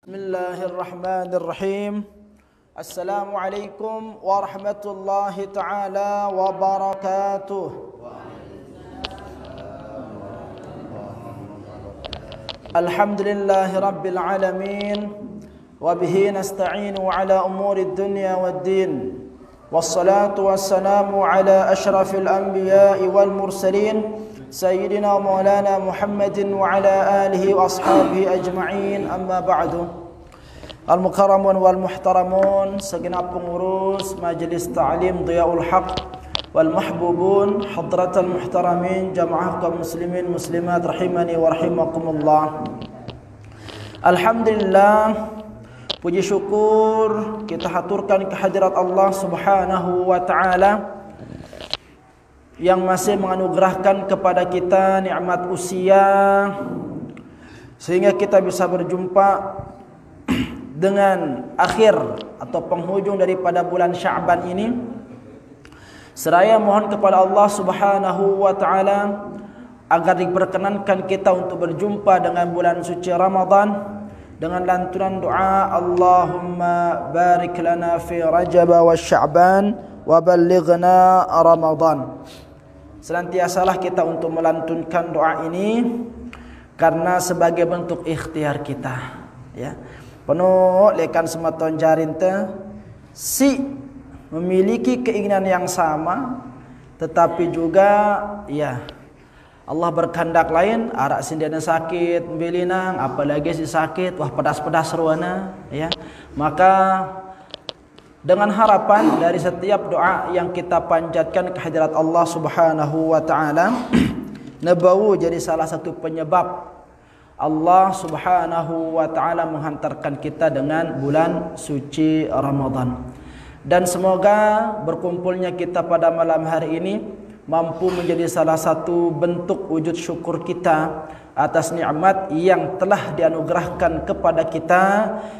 Bismillahirrahmanirrahim. Assalamualaikum warahmatullahi taala wabarakatuh. Alhamdulillahi rabbil alamin wa bihi nasta'inu ala umurid dunya waddin. Wassalatu wassalamu ala asyrafil anbiya'i wal mursalin Sayyidina Maulana Muhammadin wa ala alihi wa ashabihi ajma'in. Amma ba'du. Al-mukarramun wal muhtaramun, segenap pengurus Majlis Ta'lim Dhiyaul Haq wal mahbubun, hadratal muhtaramin, jamaah kaum muslimin muslimat rahimani wa rahimakumullah. Alhamdulillah, puji syukur kita haturkan kehadirat Allah Subhanahu wa taala yang masih menganugerahkan kepada kita nikmat usia sehingga kita bisa berjumpa dengan akhir atau penghujung daripada bulan Sya'ban ini. Seraya mohon kepada Allah Subhanahu wa taala agar diperkenankan kita untuk berjumpa dengan bulan suci Ramadan dengan lantunan doa, Allahumma barik lana fi Rajab wa Sya'ban wa ballighna Ramadan. Senantiasalah kita untuk melantunkan doa ini karena sebagai bentuk ikhtiar kita, ya. Penuh lekan sematon jarinta si memiliki keinginan yang sama, tetapi juga ya Allah berkehendak lain. Arak sindana sakit belinang, apalagi si sakit wah pedas-pedas ruana, ya. Maka dengan harapan dari setiap doa yang kita panjatkan kehadirat Allah Subhanahu wa taala, nebau jadi salah satu penyebab Allah Subhanahu wa taala menghantarkan kita dengan bulan suci Ramadan. Dan semoga berkumpulnya kita pada malam hari ini mampu menjadi salah satu bentuk wujud syukur kita atas nikmat yang telah dianugerahkan kepada kita,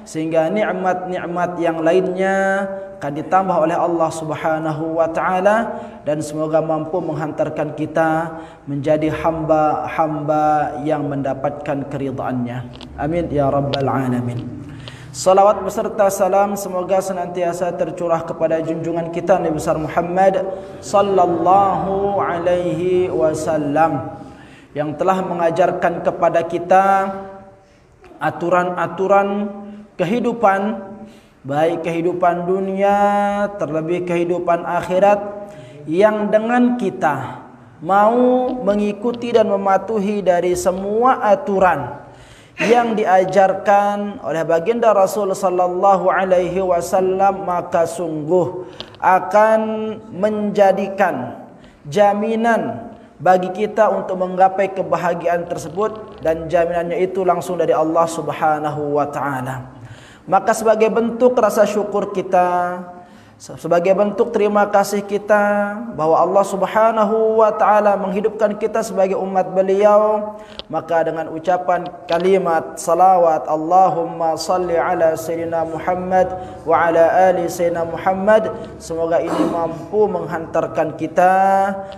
sehingga nikmat-nikmat yang lainnya akan ditambah oleh Allah Subhanahu wa taala, dan semoga mampu menghantarkan kita menjadi hamba-hamba yang mendapatkan keridhaannya. Amin ya rabbal alamin. Salawat beserta salam semoga senantiasa tercurah kepada junjungan kita Nabi besar Muhammad sallallahu alaihi wasallam, yang telah mengajarkan kepada kita aturan-aturan kehidupan, baik kehidupan dunia terlebih kehidupan akhirat, yang dengan kita mau mengikuti dan mematuhi dari semua aturan yang diajarkan oleh baginda Rasul sallallahu alaihi wasallam, maka sungguh akan menjadikan jaminan bagi kita untuk menggapai kebahagiaan tersebut, dan jaminannya itu langsung dari Allah Subhanahu wa taala. Maka sebagai bentuk rasa syukur kita, sebagai bentuk terima kasih kita bahwa Allah Subhanahu wa taala menghidupkan kita sebagai umat beliau, maka dengan ucapan kalimat salawat Allahumma salli ala sayyidina Muhammad wa ala ali sayyidina Muhammad, semoga ini mampu menghantarkan kita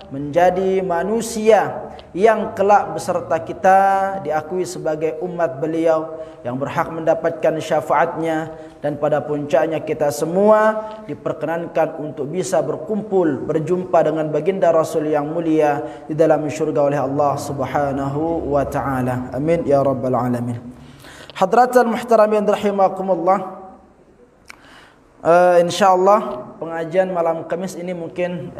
menjadi manusia yang kelak beserta kita diakui sebagai umat beliau yang berhak mendapatkan syafaatnya, dan pada puncaknya kita semua diperkenankan untuk bisa berkumpul berjumpa dengan baginda Rasul yang mulia di dalam syurga oleh Allah Subhanahu wa taala. Amin ya rabbal alamin. Hadratal muhtaramin rahimakumullah. Insyaallah pengajian malam Kamis ini mungkin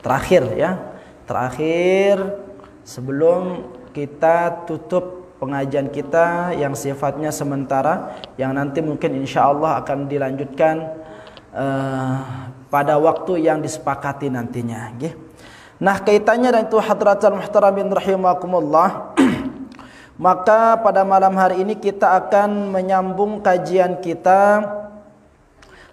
terakhir, ya. Terakhir sebelum kita tutup pengajian kita yang sifatnya sementara, yang nanti mungkin insyaallah akan dilanjutkan pada waktu yang disepakati nantinya, nggih. Nah, kaitannya dengan itu hadratul muhtaramin rahimakumullah, maka pada malam hari ini kita akan menyambung kajian kita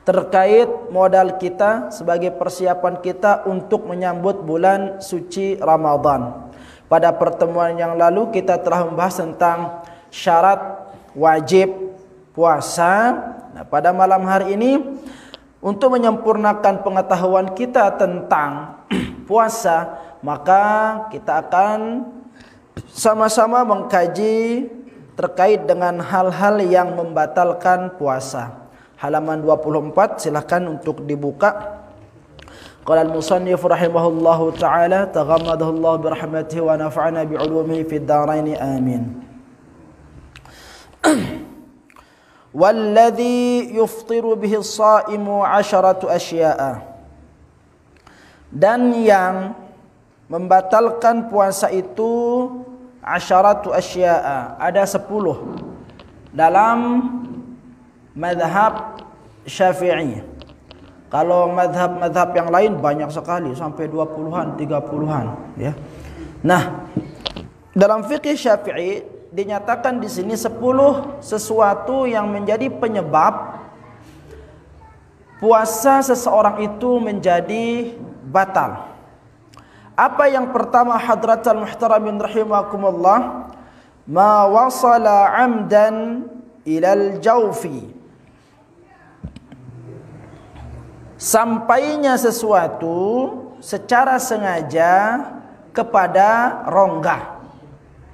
terkait modal kita sebagai persiapan kita untuk menyambut bulan suci Ramadan. Pada pertemuan yang lalu kita telah membahas tentang syarat wajib puasa. Nah, pada malam hari ini untuk menyempurnakan pengetahuan kita tentang puasa, maka kita akan sama-sama mengkaji terkait dengan hal-hal yang membatalkan puasa. Halaman 24 silakan untuk dibuka. Qala al-musannif rahimahullahu taala taghammadahu Allah bi rahmatihi wa nafa'ana bi 'ulumihi fid dharain amin. Walladhi yuftiru bihi as-sha'imu 'asharatu asya'a. Dan yang membatalkan puasa itu 'asharatu asya'a, ada 10 dalam mazhab Syafi'i. Kalau mazhab-mazhab yang lain banyak sekali, sampai 20-an, 30-an, ya. Nah, dalam fikih Syafi'i dinyatakan di sini 10 sesuatu yang menjadi penyebab puasa seseorang itu menjadi batal. Apa yang pertama hadratal muhtaramin rahimakumullah? Ma wasala 'amdan ilal jawfi. Sampainya sesuatu secara sengaja kepada rongga,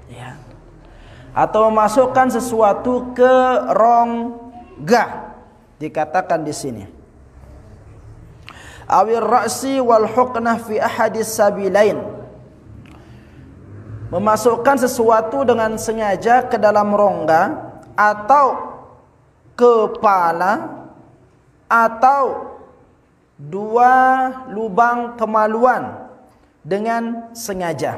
ya. Atau memasukkan sesuatu ke rongga, dikatakan di sini. Awir ra'si wal huqnah fi ahadis sabilain. Memasukkan sesuatu dengan sengaja ke dalam rongga atau kepala atau dua lubang kemaluan dengan sengaja.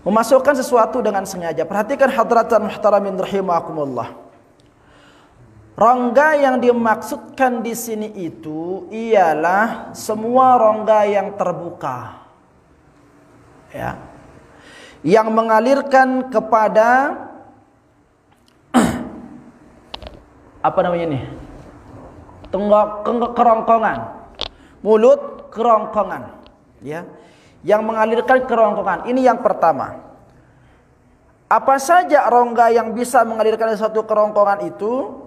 Memasukkan sesuatu dengan sengaja. Perhatikan hadratan muhtaramin rahimakumullah. Rongga yang dimaksudkan di sini itu ialah semua rongga yang terbuka, ya, yang mengalirkan kepada apa namanya ini? Kerongkongan, mulut kerongkongan, ya, yang mengalirkan kerongkongan. Ini yang pertama. Apa saja rongga yang bisa mengalirkan suatu kerongkongan itu?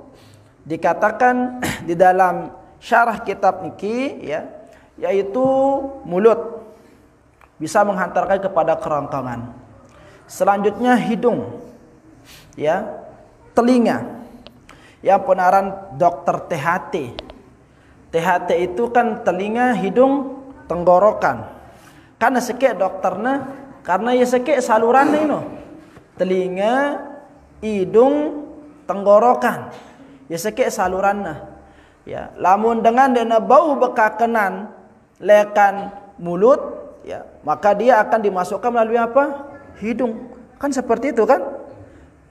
Dikatakan di dalam syarah kitab niki, ya, yaitu mulut bisa menghantarkan kepada kerongkongan. Selanjutnya hidung, ya, telinga. Yang penaran dokter THT. THT itu kan telinga, hidung, tenggorokan. Karena sekek dokternya, karena ya sekek saluran ini, telinga, hidung, tenggorokan. Ya sekek salurannya. Ya, lamun dengan dena bau bekakenan lekan mulut, ya, maka dia akan dimasukkan melalui apa? Hidung. Kan seperti itu kan?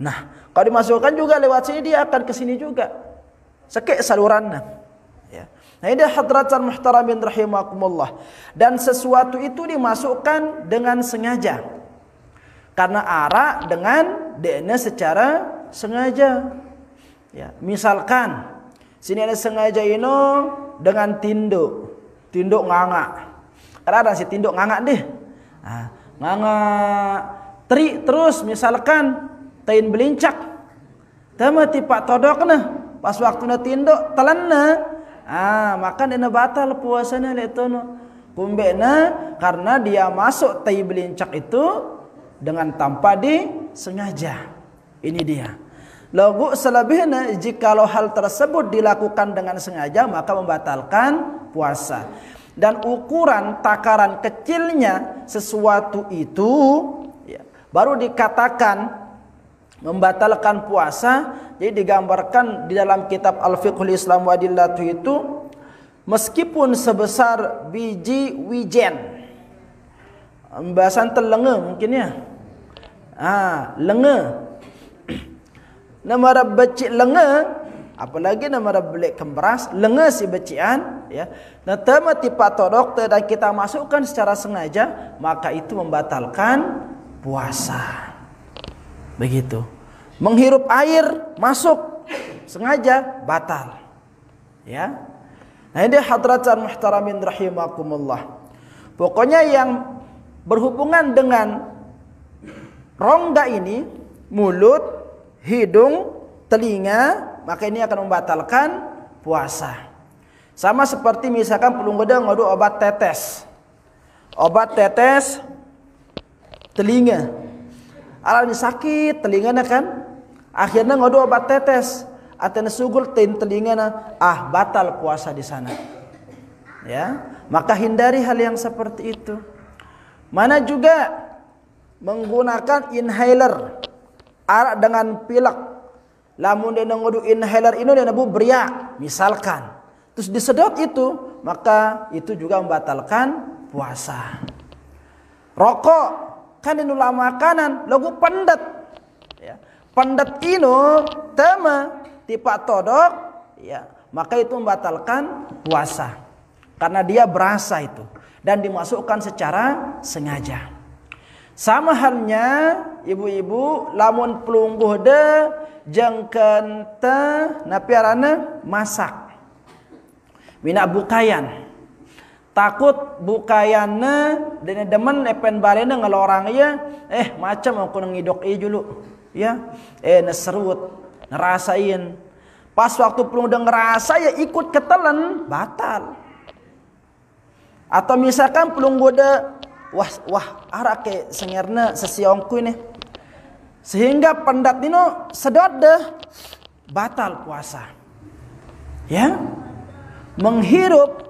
Nah, kalau dimasukkan juga lewat sini, dia akan ke sini juga. Sekek salurannya, ya. Nah, ini hadratan muhtaramin rahimakumullah. Dan sesuatu itu dimasukkan dengan sengaja. Karena arak dengan DNA secara sengaja. Ya, misalkan sini ada sengaja ini dengan tinduk nganga. Karena ada si tinduk nganga deh. Nah, nganga teri terus misalkan tain belincak. Tama tipak todokna pas waktuna tinduk telanna. Maka dina batal puasana letono. Kumbena karena dia masuk tai belincak itu dengan tanpa disengaja. Ini dia. Lagu selebihnya jikalau hal tersebut dilakukan dengan sengaja maka membatalkan puasa. Dan ukuran takaran kecilnya sesuatu itu, ya, baru dikatakan membatalkan puasa. Jadi digambarkan di dalam kitab Al-Fiqhul Islam wa Adillatuh itu, meskipun sebesar biji wijen, bahasan telenge mungkin ya, lenge, nama becik lenge, apalagi nama belik kemberas, lenge si becian, ya. Nah, tema tipe atau dokter dan kita masukkan secara sengaja, maka itu membatalkan puasa. Begitu. Menghirup air masuk sengaja batal. Ya. Nah, ini hadratan muhtaramin rahimakumullah. Pokoknya yang berhubungan dengan rongga ini, mulut, hidung, telinga, maka ini akan membatalkan puasa. Sama seperti misalkan pelunggeda ngadu obat tetes. Obat tetes telinga. Ala ni sakit telingana kan. Akhirnya ngodo obat tetes. Atena sugul telingana, batal puasa di sana. Ya, maka hindari hal yang seperti itu. Mana juga menggunakan inhaler arak dengan pilek. Lamun dia ngodo inhaler ini dia nabu beriak misalkan. Terus disedot itu, maka itu juga membatalkan puasa. Rokok kan inilah makanan, lagu pendet. Ya. Pendet ini tema tipak todok, ya, maka itu membatalkan puasa. Karena dia berasa itu dan dimasukkan secara sengaja. Sama halnya ibu-ibu lamun pelungguh de jengken te napiarana masak. Mina bukayan. Takut bukayanna dan demen epen balena ngelorang ya, macam aku ngidok dulu. Ya, neserut, ngerasain. Pas waktu pelung udah ngerasa ya ikut ketelan, batal. Atau misalkan pelung goda, wah arak ke sengerna sesiongku ini. Sehingga pendat nino sedot deh, batal puasa. Ya, menghirup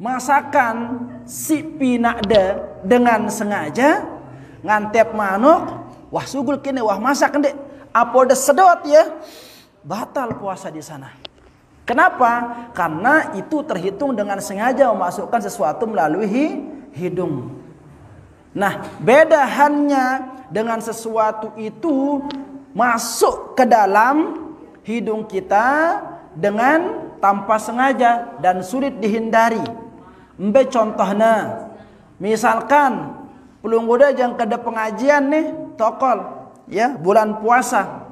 masakan si pinakde dengan sengaja ngantep manuk, wah sugul kini, wah masak ndek, apa udah sedot ya, batal puasa di sana. Kenapa? Karena itu terhitung dengan sengaja memasukkan sesuatu melalui hidung. Nah, beda hanya dengan sesuatu itu masuk ke dalam hidung kita dengan tanpa sengaja dan sulit dihindari. Mbe contohnya, misalkan pelungguda yang kada pengajian nih, tokol, ya bulan puasa.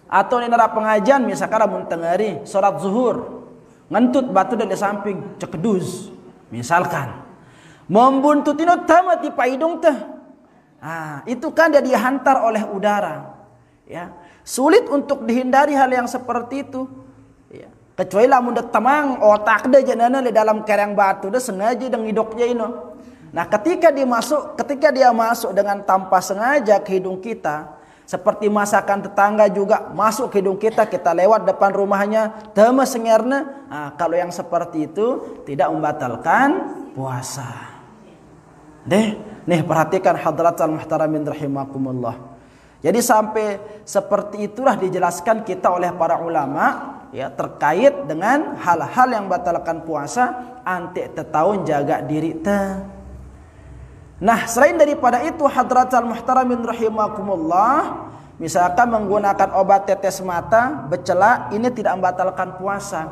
Atau ini nara pengajian misalkan amun tengari salat zuhur ngentut batu dari samping cekedus misalkan membuntut ini tamat di hidung teh, itu kan dia dihantar oleh udara, ya sulit untuk dihindari hal yang seperti itu, ya. Kecuali lamun det tamang otak deh janana di dalam kerang batu deh sengaja deng hidungnya ini. Nah ketika dia masuk dengan tanpa sengaja ke hidung kita, seperti masakan tetangga juga masuk ke hidung kita, kita lewat depan rumahnya, tema sengerna. Kalau yang seperti itu tidak membatalkan puasa. Nih perhatikan hadratal muhtaramin rahimakumullah. Jadi sampai seperti itulah dijelaskan kita oleh para ulama, ya, terkait dengan hal-hal yang membatalkan puasa, antek tetahun jaga diri teh. Nah, selain daripada itu hadratal muhtaramin rahimakumullah, misalkan menggunakan obat tetes mata, becela, ini tidak membatalkan puasa.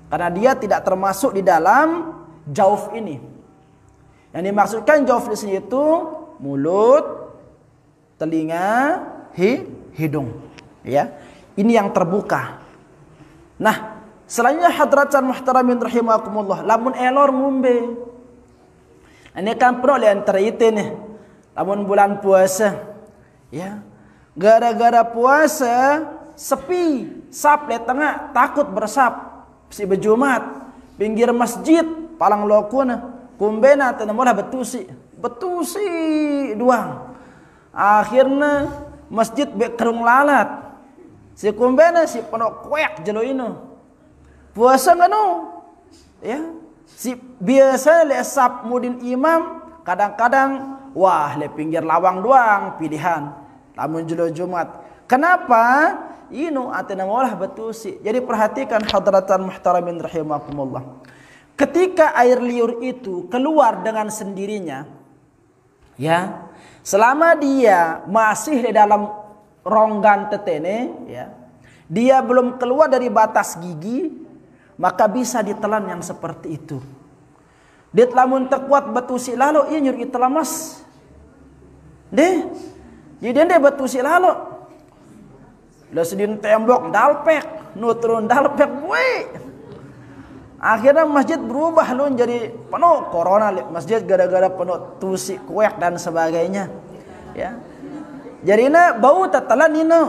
Karena dia tidak termasuk di dalam jauf ini. Yang dimaksudkan jauf di sini itu mulut, telinga, hidung, ya. Ini yang terbuka. Nah, selanjutnya hadratal muhtaramin rahimakumullah, lamun elor mumbe. Ini kan perlu antara itu nih, lamun bulan puasa, ya, gara-gara puasa sepi, sap di tengah, takut bersap, si berjumat, pinggir masjid, palang lokuna, kumbena tenemolah betusi doang. Akhirnya masjid bekerung lalat, si kumbena si penuh kuek jelo ino, puasa nganu, ya. Si biasa le sap mudin imam, kadang-kadang wah le pinggir lawang doang pilihan. Lamun jelo Jumat. Kenapa? Inu atena molah betusi. Jadi perhatikan hadratan muhtaramin rahimakumullah. Ketika air liur itu keluar dengan sendirinya, ya, selama dia masih di dalam ronggan tetene, ya, dia belum keluar dari batas gigi, maka bisa ditelan yang seperti itu. Dia lamun terkuat betusi lalu ia nyuri telamas. Jadi dia betusi lalu. Lah sedin tembok dalpek, nutrun dalpek we. Akhirnya masjid berubah lu jadi penuh corona masjid gara-gara penuh tusi kuek dan sebagainya. Ya. Jadinya bau tetelan ini.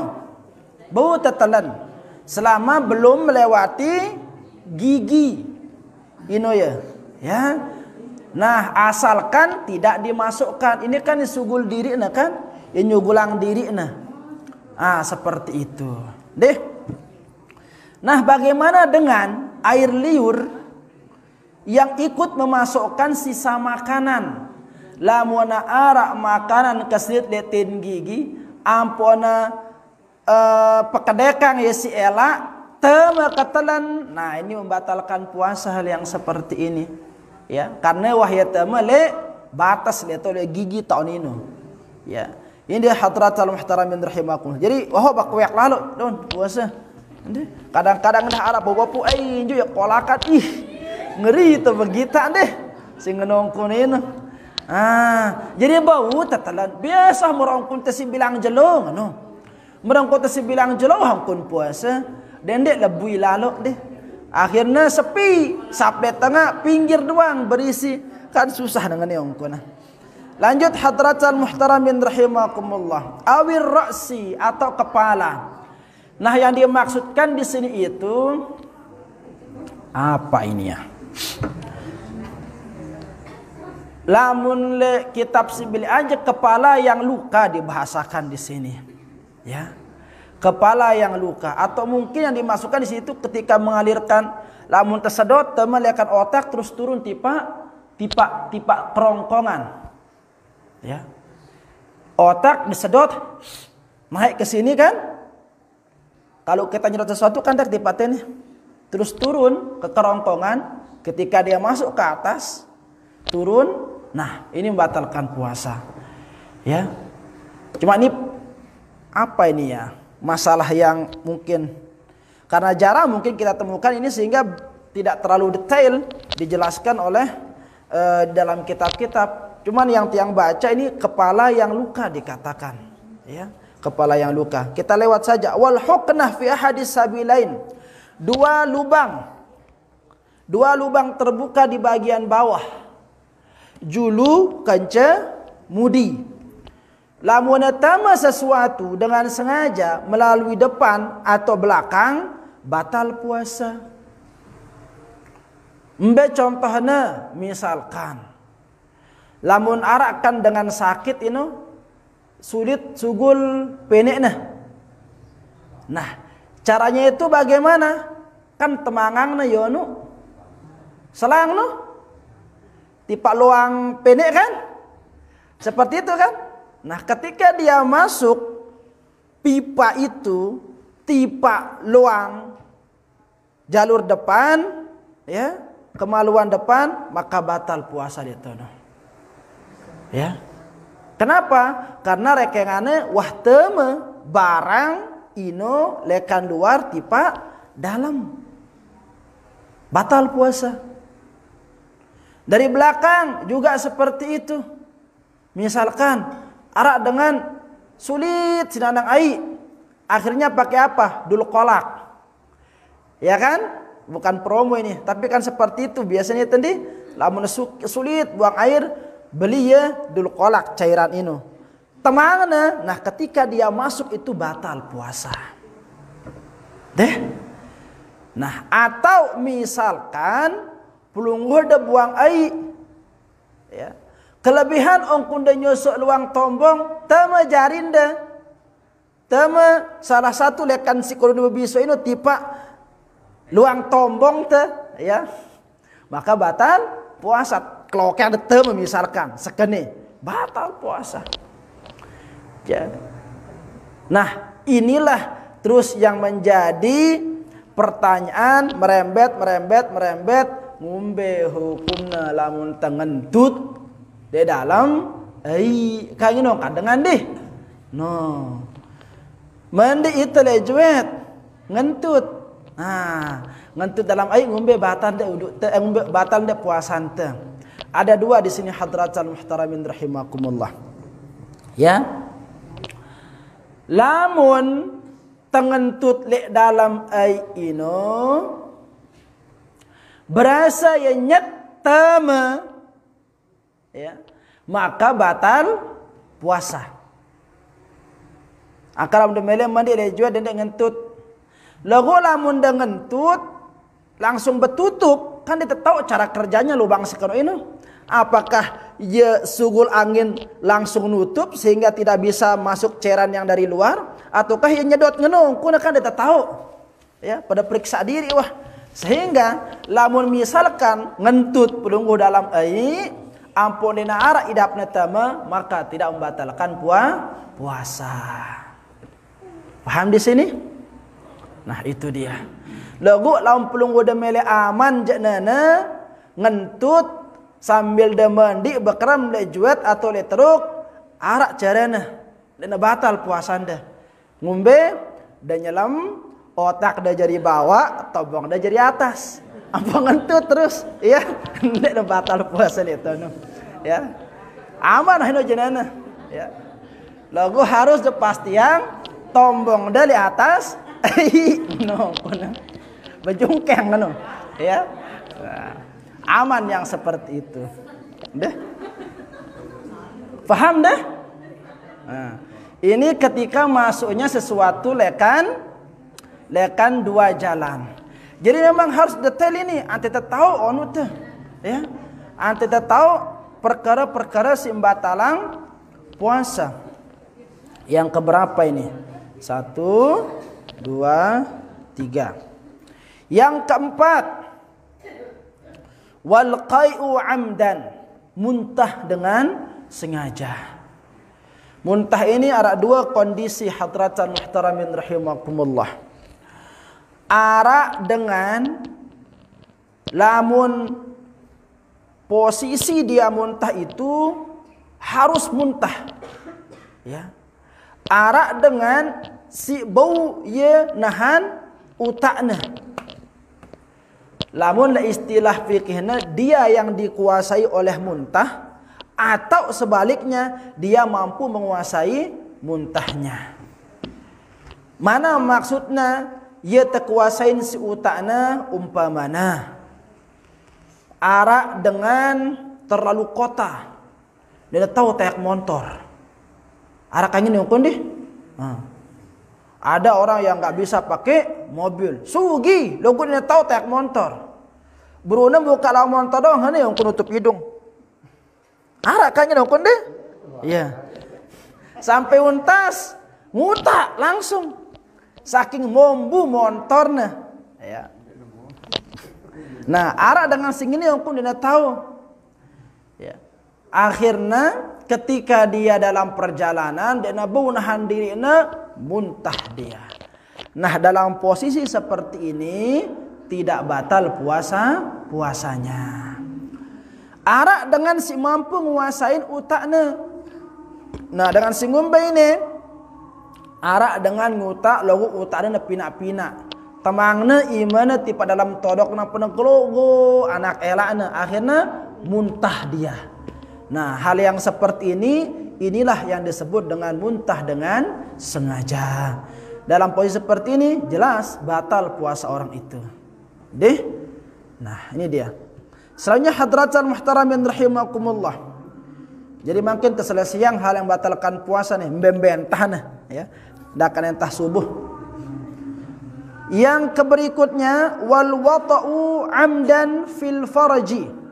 Bau tetelan selama belum melewati gigi ino ya, Nah, asalkan tidak dimasukkan. Ini kan sugul diri nah kan, yang nyugulang diri nah. Seperti itu. Deh. Nah, bagaimana dengan air liur yang ikut memasukkan sisa makanan? Lamuna arak makanan kesit letin gigi, ampona pekedekang ya si elak, tema ketelan. Nah, ini membatalkan puasa hal yang seperti ini. Ya, karena wahya tema le batas le to le gigi tahun ini. Ya. Ini dia hadratul muhtaramin rahimakumullah. Jadi wah bakwek lalu don puasa. Kadang-kadang dah arah bogopu injo ya kolakan ngeri itu begitu deh. Sing nongkonin. Jadi bau tatalan biasa merongkun tesi bilang jelong anu. Merongkun tesi bilang jelong hangkun puasa. Dendek lebui lalu deh. Akhirnya sepi, sampai tengah pinggir doang berisi, kan susah dengan yang kuna. Lanjut hadratul muhtaramin rahimakumullah. Awir ra'si atau kepala. Nah, yang dimaksudkan di sini itu apa ini ya? Lamun le kitab sibil aja kepala yang luka dibahasakan di sini. Ya. Kepala yang luka, atau mungkin yang dimasukkan di situ ketika mengalirkan lamun tersedot temelekan otak terus turun tipa kerongkongan. Ya. Otak disedot naik ke sini kan? Kalau kita nyedot sesuatu kan tak dipaten terus turun ke kerongkongan, ketika dia masuk ke atas turun. Nah, ini membatalkan puasa. Ya. Cuma ini apa ini ya? Masalah yang mungkin karena jarang mungkin kita temukan ini sehingga tidak terlalu detail dijelaskan oleh dalam kitab-kitab. Cuman yang tiang baca ini kepala yang luka dikatakan, ya, kepala yang luka. Kita lewat saja. Wal huknah fi ahadis sabilain. Dua lubang terbuka di bagian bawah. Julu kanca mudi. Lamun tama sesuatu dengan sengaja melalui depan atau belakang, batal puasa. Contohnya misalkan lamun arakan dengan sakit ini sulit sugul penekna. Nah, caranya itu bagaimana? Kan temangangna yonu selang no tipak luang penek kan? Seperti itu kan? Nah, ketika dia masuk pipa itu tipa luang jalur depan, ya, kemaluan depan, maka batal puasa dia tono. Ya. Kenapa? Karena rekengane wah teme barang ino lekan luar tipa dalam. Batal puasa. Dari belakang juga seperti itu. Misalkan arak dengan sulit sinandang air, akhirnya pakai apa? Dulu kolak, ya kan? Bukan promo ini, tapi kan seperti itu biasanya tadi. Lamun sulit buang air, beli ya dulu kolak cairan ini. Temangna, nah ketika dia masuk itu batal puasa. Deh. Nah, atau misalkan pelungguh dah buang air, ya. Kelebihan ongkun da nyosok luang tombong tama jarinda. Tama salah satu lekan sikolo biso ini tipa luang tombong te, ya. Maka batal puasa. Kalau ada tama misalkan sekene batal puasa. Ya. Nah, inilah terus yang menjadi pertanyaan merembet ngumbe hukumna lamun tengentut di dalam kayak gini kadangan deh mandi itu lejuet ngentut ngentut dalam air ngumbe batal deh batal deh puasan teh. Ada dua di sini hadratul muhtaramin rahimakumullah, ya. Lamun tengentut le dalam air ino berasa yang nyetama, ya, maka batal puasa. Akaram de mele mandi le jua dan ngentut. Lagu lamun de ngentut langsung betutup, kan dia tahu cara kerjanya lubang sekono ini. Apakah ia sugul angin langsung nutup sehingga tidak bisa masuk cairan yang dari luar, ataukah ia nyedot ngenung? Kuna kan dia tahu. Ya, pada periksa diri wah. Sehingga lamun misalkan ngentut pelungguh dalam air, ampun dina ara idapna tama, maka tidak membatalkan puasa. Paham di sini? Nah, itu dia. Lagu lamun pelungguh demele aman jenana ngentut sambil de mandi bekeram le juet atau le teruk arak carana dena batal puasa anda. Ngombe dan nyelam otak dah jadi bawah, tobong dah jadi atas. Apa ngentut terus ya dena batal puasa itu no. Ya. Aman hino jenana ya. Lagu harus dipastian tombong dari atas no kuna bejungkeng no ya. Nah, aman yang seperti itu. Dah. Faham dah? Nah, ini ketika masuknya sesuatu lekan dua jalan. Jadi memang harus detail ini. Ante tahu onu tuh, ya. Ante tahu perkara-perkara simbatalang puasa. Yang keberapa ini? 1, 2, 3. Yang keempat, wal qai'u amdan, muntah dengan sengaja. Muntah ini ada dua kondisi hadratan muhtaramin rahimakumullah. Ara dengan lamun posisi dia muntah itu harus muntah. Ya. Ara dengan si bau ye nahan utakna. Lamun la istilah fikihna dia yang dikuasai oleh muntah atau sebaliknya dia mampu menguasai muntahnya. Mana maksudnya ia terkuasain si utakna umpamana arak dengan terlalu kota. Dia tahu tayak motor. Arakannya nyukun deh. Ada orang yang nggak bisa pakai mobil, sugi, logo dia tahu tayak motor. Beruna buka lah motor dong, hanya yang kunutup hidung. Arakannya nyukun deh. Iya. Sampai untas, ngutak langsung. Saking mombu motornya. Ya. Nah, arak dengan sing ini yang kunutup dia tahu. Ya. Akhirnya ketika dia dalam perjalanan dia nabu nahan dirina muntah dia. Nah, dalam posisi seperti ini tidak batal puasanya. Arak dengan si mampu menguasain utaknya. Nah, dengan si ngumbe ini arak dengan ngutak lagu utaknya pina-pina. Temangna imana tipa dalam todokna peneglogo anak elakna akhirnya muntah dia. Nah, hal yang seperti ini, inilah yang disebut dengan muntah dengan sengaja. Dalam posisi seperti ini, jelas batal puasa orang itu. Deh? Nah, ini dia. Selanjutnya hadratan muhtaramin rahimakumullah. Jadi mungkin keselesaian hal yang batalkan puasa nih, mbembentah nah, ya. Dakan entah subuh. Yang keberikutnya, wal wata'u amdan fil farji.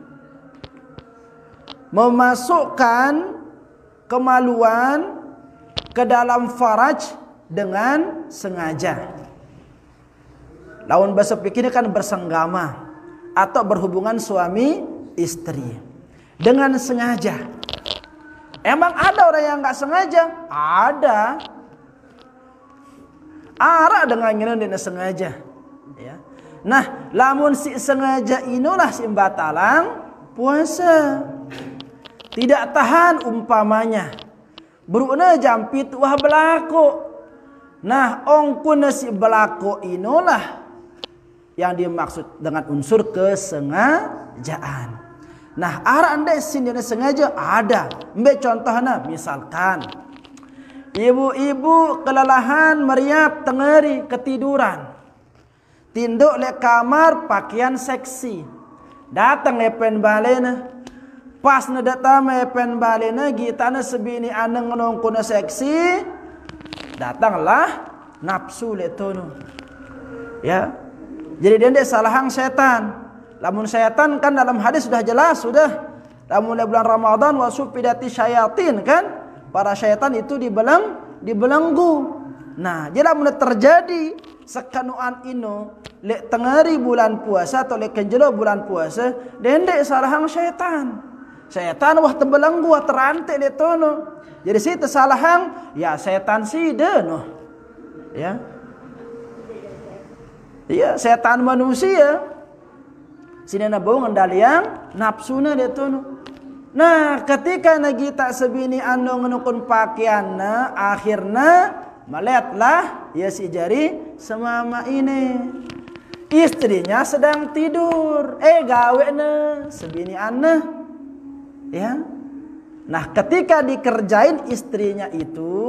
Memasukkan kemaluan ke dalam faraj dengan sengaja. Lawan bahasa fikih kan bersenggama atau berhubungan suami istri dengan sengaja. Emang ada orang yang nggak sengaja? Ada. Ara dengan dengan sengaja. Ya. Nah, lamun si sengaja inilah si batalang puasa. Tidak tahan umpamanya beruna jampit wah belako. Nah, ongkuna si belako inilah yang dimaksud dengan unsur kesengajaan. Nah, arah anda sini sengaja ada. Ambil contohnya, misalkan ibu-ibu kelelahan meriap tengeri ketiduran. Tinduk le kamar pakaian seksi. Datang le pen balena. Pas na datang pen balena gitana sebini aneng nongkuna seksi. Datanglah nafsu le tono. Ya. Jadi dia salahang setan. Lamun setan kan dalam hadis sudah jelas sudah mulai bulan Ramadan wa sufidati syayatin kan, para syaitan itu dibelenggu. Nah, jadi mun terjadi sekanuan ino lek tengari bulan puasa atau lek kenjelo bulan puasa dendek salahang syaitan. Syaitan wah terbelenggu wah terantek le tono. Jadi si tersalahang ya syaitan si deno. Ya. Iya, setan manusia. Sini na bau ngendaliang nafsuna dia tu. Nah, ketika nagita sebini anu ngenukun pakaianna, akhirna melihatlah ya si jari semama ini. Istrinya sedang tidur. Gawe na sebini anna. Ya. Nah, ketika dikerjain istrinya itu,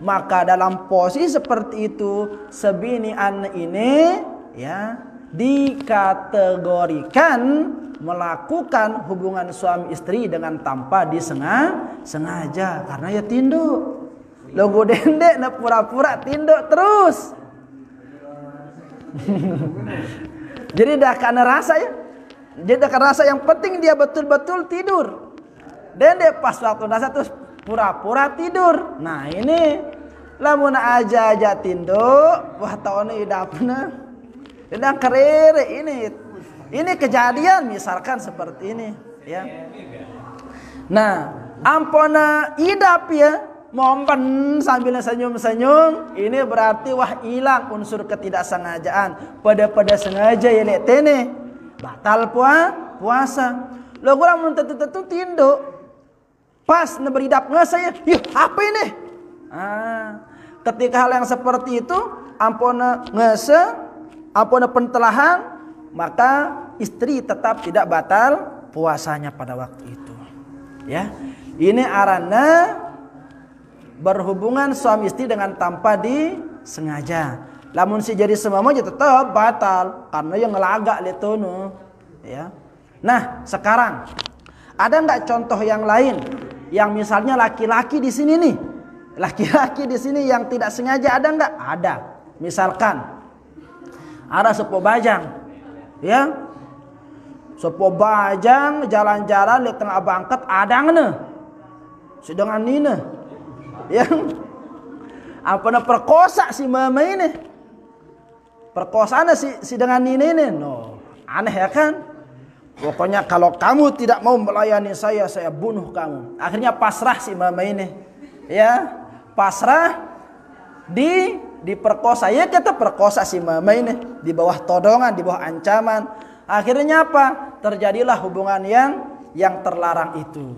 maka dalam posisi seperti itu sebini anna ini ya dikategorikan melakukan hubungan suami istri dengan tanpa disengaja karena ya tinduk. Logo dendek na pura-pura tinduk terus. Jadi dah karena rasa ya. Jadi dah karena rasa yang penting dia betul-betul tidur. Dendek pas waktu rasa terus pura-pura tidur. Nah ini lamun aja tinduk wah tahun ini dapna sedang kerere ini kejadian misalkan seperti ini ya. Nah ampona idap ya mompen sambil senyum-senyum ini berarti wah hilang unsur ketidaksengajaan. Pada sengaja ya lek tene batal puasa. Lo gua mun tentu tinduk pas neberidap saya yuk apa ini. Ketika hal yang seperti itu ampona ampona pentelahan, maka istri tetap tidak batal puasanya pada waktu itu. Ya, ini arana berhubungan suami istri dengan tanpa disengaja. Lamun si jadi semama aja tetap batal karena yang ngelagak letono. Ya. Nah, sekarang ada nggak contoh yang lain yang misalnya laki-laki di sini nih? Laki-laki di sini yang tidak sengaja ada enggak? Ada. Misalkan ada sepo bajang, ya, sepo bajang jalan-jalan di tengah bangket ada ngene, sedangkan nina, ya, apa na perkosa si mama ini, perkosaan si dengan nina ini, no, aneh ya kan? Pokoknya kalau kamu tidak mau melayani saya bunuh kamu. Akhirnya pasrah si mama ini, ya. Pasrah diperkosa ya kita perkosa si mama ini di bawah todongan, di bawah ancaman. Akhirnya apa? Terjadilah hubungan yang terlarang itu.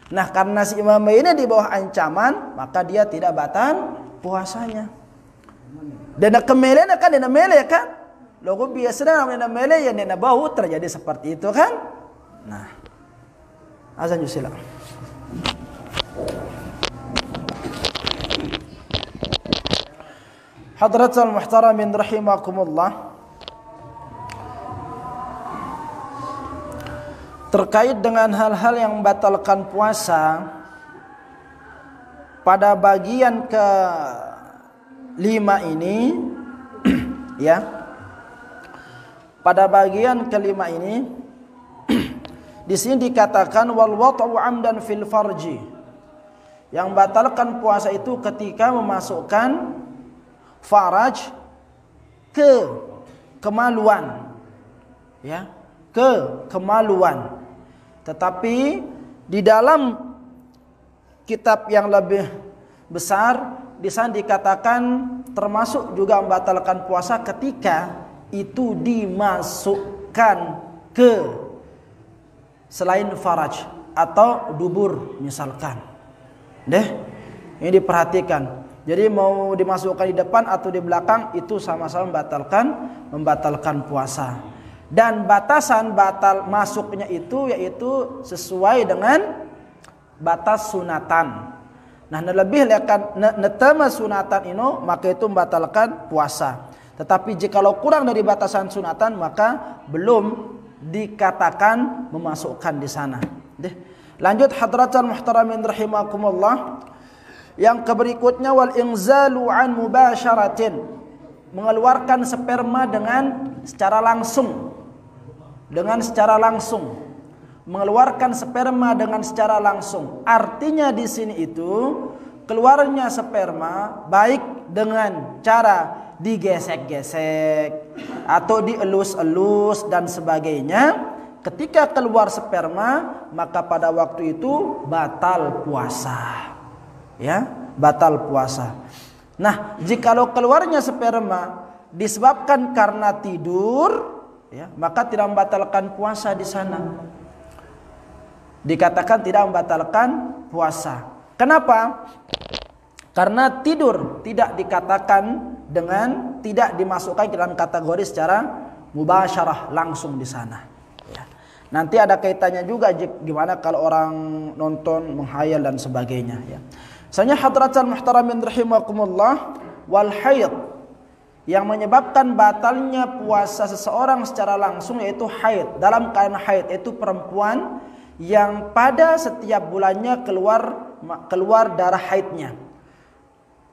Nah, karena si mama ini di bawah ancaman, maka dia tidak batal puasanya. Dan kemele kan dena mele kan? Logo biasanya dena mele ya dena bau terjadi seperti itu kan? Nah. Azan yusila. Hadratul muhtaramin rahimakumullah. Terkait dengan hal-hal yang membatalkan puasa pada bagian ke-5 ini ya. Pada bagian ke-5 ini di sini dikatakan wal wat'u 'amdan fil farji. Yang membatalkan puasa itu ketika memasukkan faraj ke kemaluan, ya, ke kemaluan. Tetapi di dalam kitab yang lebih besar di sana dikatakan termasuk juga membatalkan puasa ketika itu dimasukkan ke selain faraj atau dubur misalkan. Ini diperhatikan. Jadi mau dimasukkan di depan atau di belakang itu sama-sama membatalkan puasa. Dan batasan batal masuknya itu yaitu sesuai dengan batas sunatan. Nah, lebih lekan netama sunatan ini maka itu membatalkan puasa. Tetapi jikalau kurang dari batasan sunatan maka belum dikatakan memasukkan di sana. Lanjut hadratul muhtaramin rahimakumullah. Yang berikutnya wal inzalu an mubasyaratin, mengeluarkan sperma dengan secara langsung. mengeluarkan sperma dengan secara langsung. Artinya di sini itu keluarnya sperma baik dengan cara digesek-gesek atau dielus-elus dan sebagainya. Ketika keluar sperma, maka pada waktu itu batal puasa. Ya, batal puasa. Nah, jikalau keluarnya sperma disebabkan karena tidur, ya, maka tidak membatalkan puasa di sana. Dikatakan tidak membatalkan puasa. Kenapa? Karena tidur tidak dikatakan dengan tidak dimasukkan ke dalam kategori secara mubasyarah langsung di sana. Ya. Nanti ada kaitannya juga gimana kalau orang nonton menghayal dan sebagainya. Ya. Misalnya hadratul muhtaramin rahimakumullah, wal haid, yang menyebabkan batalnya puasa seseorang secara langsung yaitu haid. Dalam keadaan haid itu perempuan yang pada setiap bulannya keluar darah haidnya.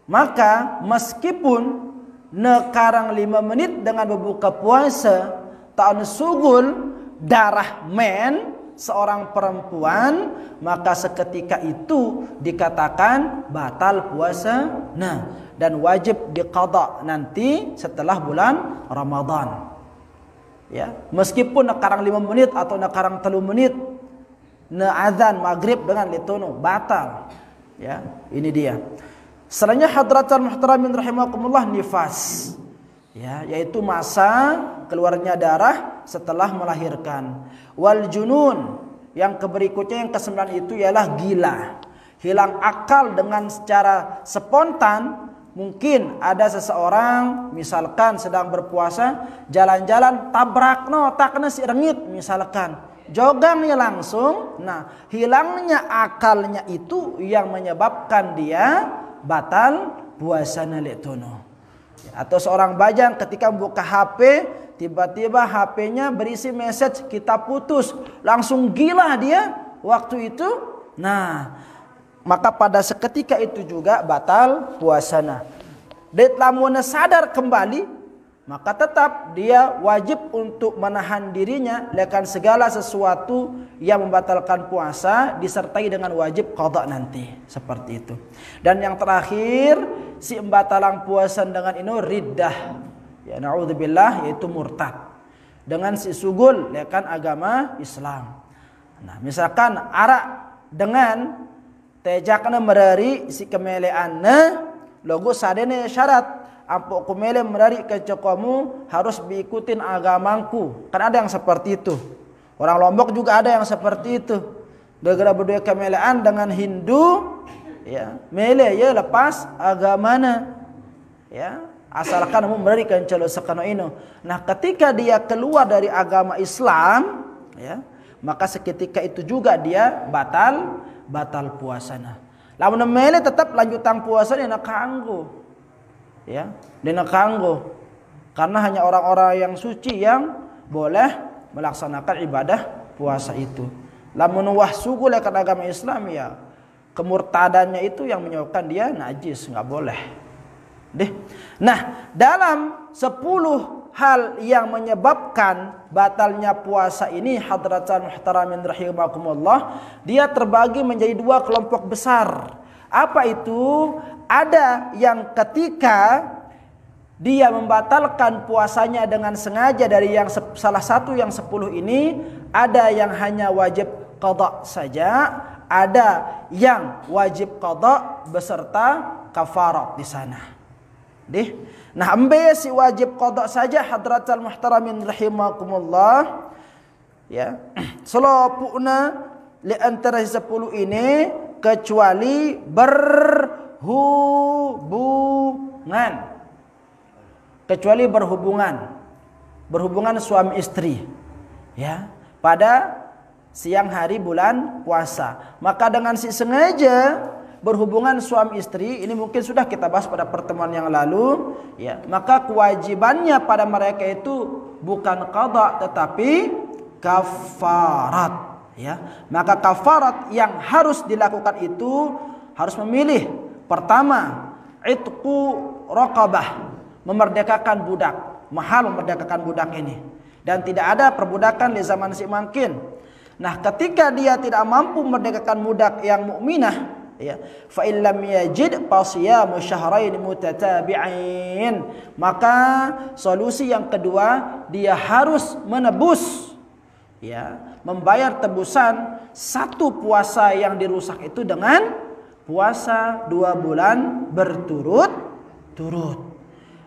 Maka meskipun nekarang 5 menit dengan berbuka puasa tak sugul darah men seorang perempuan, maka seketika itu dikatakan batal puasa. Nah, dan wajib diqadha nanti setelah bulan Ramadan. Ya, meskipun nekarang 5 menit atau nekarang 3 menit azan maghrib dengan litono batal. Ya, ini dia. Selanjutnya hadratul muhtaramin rahimakumullah, nifas. Ya, yaitu masa keluarnya darah setelah melahirkan. Wal junun, yang berikutnya yang ke-9 itu ialah gila. Hilang akal dengan secara spontan. Mungkin ada seseorang misalkan sedang berpuasa, jalan-jalan tabrak takna si rengit misalkan. Jogangnya langsung. Nah, hilangnya akalnya itu yang menyebabkan dia batal puasa naletono. Atau seorang bajang ketika buka HP, tiba-tiba HP-nya berisi message kita putus, langsung gila dia waktu itu. Nah, maka pada seketika itu juga batal puasana. Dia lamun sadar kembali, maka tetap dia wajib untuk menahan dirinya lekan segala sesuatu yang membatalkan puasa, disertai dengan wajib qadha nanti, seperti itu. Dan yang terakhir, si embatalang puasa dengan ini riddah, ya naudzubillah, yaitu murtad dengan si sugul lekan agama Islam. Nah, misalkan arak dengan tejakna merari si kemeleanna logo sadene syarat ampok kumele merari kecokomu harus diikutin agamaku. Kan ada yang seperti itu. Orang Lombok juga ada yang seperti itu. Gara-gara berdua kemelean dengan Hindu, ya, mele ya lepas agamana. Ya, asalkan kamu merari kencelo sakano ino. Nah, ketika dia keluar dari agama Islam, ya, maka seketika itu juga dia batal puasana. Lamun mele tetap lanjutan puasanya nak kanggo. Ya, dina kanggo. Karena hanya orang-orang yang suci yang boleh melaksanakan ibadah puasa itu. Lamun wah sugu lekat agama Islam, ya kemurtadannya itu yang menyebabkan dia najis, enggak boleh. Deh. Nah, dalam 10 hal yang menyebabkan batalnya puasa ini hadratan muhtaramin rahimakumullah, dia terbagi menjadi 2 kelompok besar. Apa itu? Ada yang ketika dia membatalkan puasanya dengan sengaja dari yang salah satu yang 10 ini, ada yang hanya wajib qadha saja, ada yang wajib qadha beserta kafarat di sana. Nah, ambe si wajib qadha saja hadratul muhtaramin rahimakumullah, ya. Selopuna li antara 10 ini kecuali berhubungan suami istri, ya, pada siang hari bulan puasa. Maka dengan si sengaja berhubungan suami istri ini mungkin sudah kita bahas pada pertemuan yang lalu, ya, maka kewajibannya pada mereka itu bukan qadha tetapi kafarat. Ya, maka kafarat yang harus dilakukan itu harus memilih. Pertama, itqu raqabah, memerdekakan budak. Mahal memerdekakan budak ini. Dan tidak ada perbudakan di zaman si mungkin. Nah, ketika dia tidak mampu merdekakan budak yang mukminah, ya, fa illam yajid fasiyamu syahrain mutatabi'ain, maka solusi yang kedua dia harus menebus, ya, membayar tebusan satu puasa yang dirusak itu dengan puasa 2 bulan berturut-turut.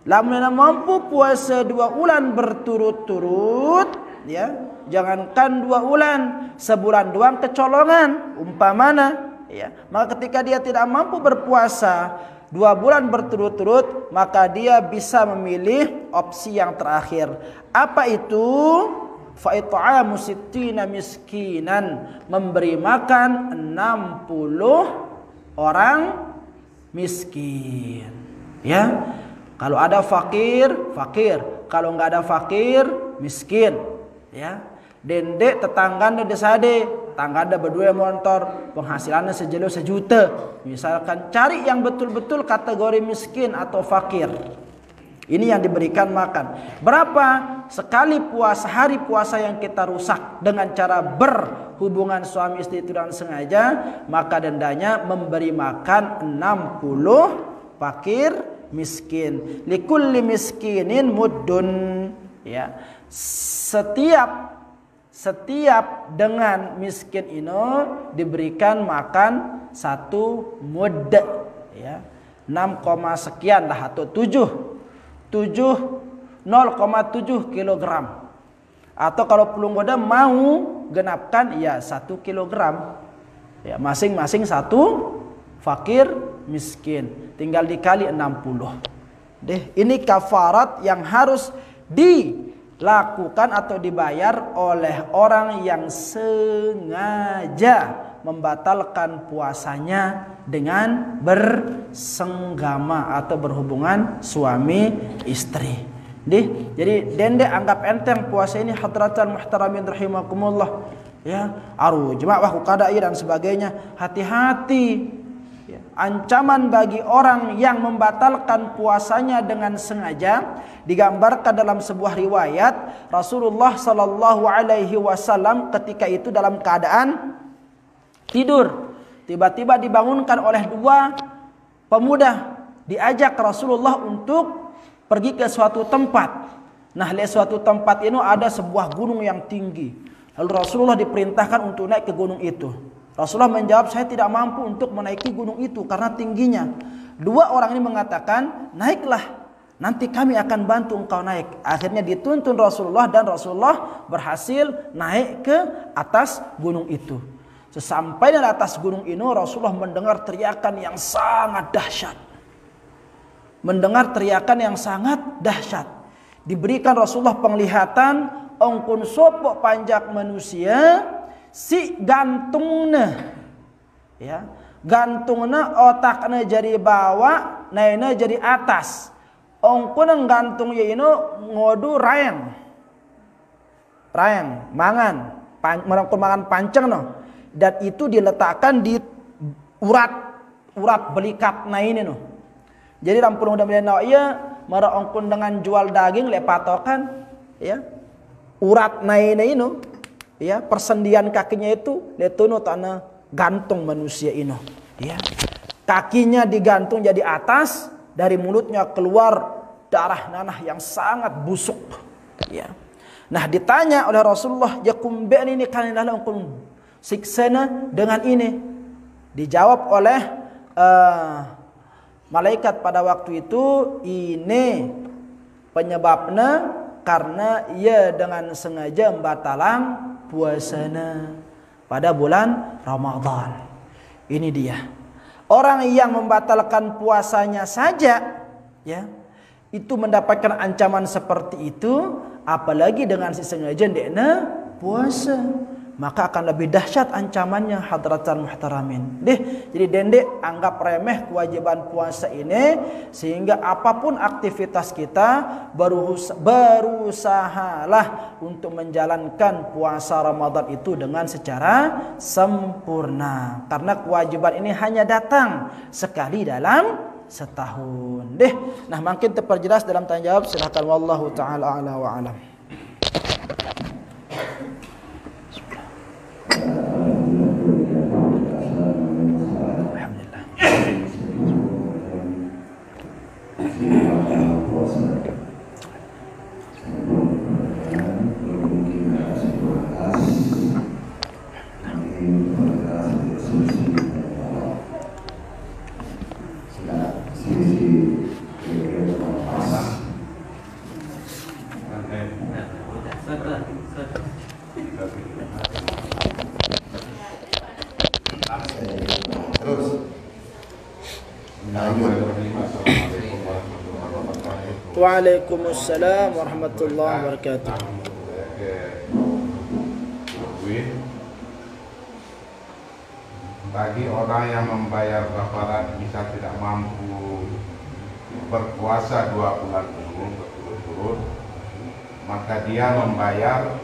Lamun mampu puasa 2 bulan berturut-turut, ya, jangankan 2 bulan, sebulan doang kecolongan umpamana, ya, maka ketika dia tidak mampu berpuasa 2 bulan berturut-turut, maka dia bisa memilih opsi yang terakhir. Apa itu? Fa it'amu sittina miskinan, memberi makan 60 orang miskin, ya. Kalau ada fakir, fakir. Kalau enggak ada fakir, miskin, ya. Dendek tetangga desade, tangga ada berdua motor, penghasilannya sejelo 1 juta. Misalkan cari yang betul-betul kategori miskin atau fakir. Ini yang diberikan makan. Berapa sekali puasa, hari puasa yang kita rusak dengan cara berhubungan suami istri itu dengan sengaja, maka dendanya memberi makan 60 fakir miskin. Likulli miskinin muddun, ya. Setiap dengan miskin ini diberikan makan 1 mud, ya. 6, sekian lah atau 0,7 kilogram. Atau kalau pelung goda mau genapkan, ya 1 kilogram, ya, masing-masing 1 fakir miskin, tinggal dikali 60. Ini kafarat yang harus dilakukan atau dibayar oleh orang yang sengaja membatalkan puasanya dengan bersenggama atau berhubungan suami istri. Jadi dende anggap enteng puasa ini, hadratan muhtaramin rahimakumullah, ya. Aru jemaah qada'i dan sebagainya, hati-hati. Ancaman bagi orang yang membatalkan puasanya dengan sengaja digambarkan dalam sebuah riwayat Rasulullah sallallahu alaihi wasallam ketika itu dalam keadaan tidur, tiba-tiba dibangunkan oleh 2 pemuda, diajak Rasulullah untuk pergi ke suatu tempat. Nah, di suatu tempat itu ada sebuah gunung yang tinggi. Lalu Rasulullah diperintahkan untuk naik ke gunung itu. Rasulullah menjawab, saya tidak mampu untuk menaiki gunung itu karena tingginya. 2 orang ini mengatakan, naiklah, nanti kami akan bantu engkau naik. Akhirnya dituntun Rasulullah dan Rasulullah berhasil naik ke atas gunung itu. Sesampainya di atas gunung ini, Rasulullah mendengar teriakan yang sangat dahsyat. Mendengar teriakan yang sangat dahsyat. Diberikan Rasulullah penglihatan, ongkun sopok panjak manusia, si gantungna, ya, gantungna otakna jadi bawah, naina jadi atas. Ongkun gantung ya ini ngodu rayang, mangan, mangan panceng no, dan itu diletakkan di urat belikat na ini no. Jadi rampung udah milena iya, mara ongkun dengan jual daging lepatokan, ya, urat na ini no. Ya, persendian kakinya itu letunu tanah gantung manusia ini, ya. Kakinya digantung jadi atas, dari mulutnya keluar darah nanah yang sangat busuk, ya. Nah, ditanya oleh Rasulullah, "Yakum ini kanilah ongkun siksana dengan ini?" Dijawab oleh malaikat pada waktu itu, "Ini penyebabnya karena ia dengan sengaja membatalang puasana pada bulan Ramadan." Ini dia. Orang yang membatalkan puasanya saja, ya, itu mendapatkan ancaman seperti itu, apalagi dengan si sengaja ndekna puasa, maka akan lebih dahsyat ancamannya, hadratan muhtaramin. Jadi dendek anggap remeh kewajiban puasa ini, sehingga apapun aktivitas kita berusahalah untuk menjalankan puasa Ramadan itu dengan secara sempurna, karena kewajiban ini hanya datang sekali dalam setahun. Nah, makin terperjelas dalam tanya jawab, silakan, wallahu taala a'la wa alam. Bismillahirrahmanirrahim. Assalamualaikum warahmatullahi wabarakatuh. Waalaikumsalam warahmatullahi wabarakatuh. Bagi orang yang membayar kafarat misal tidak mampu berpuasa 2 bulan penuh berturut-turut, maka dia membayar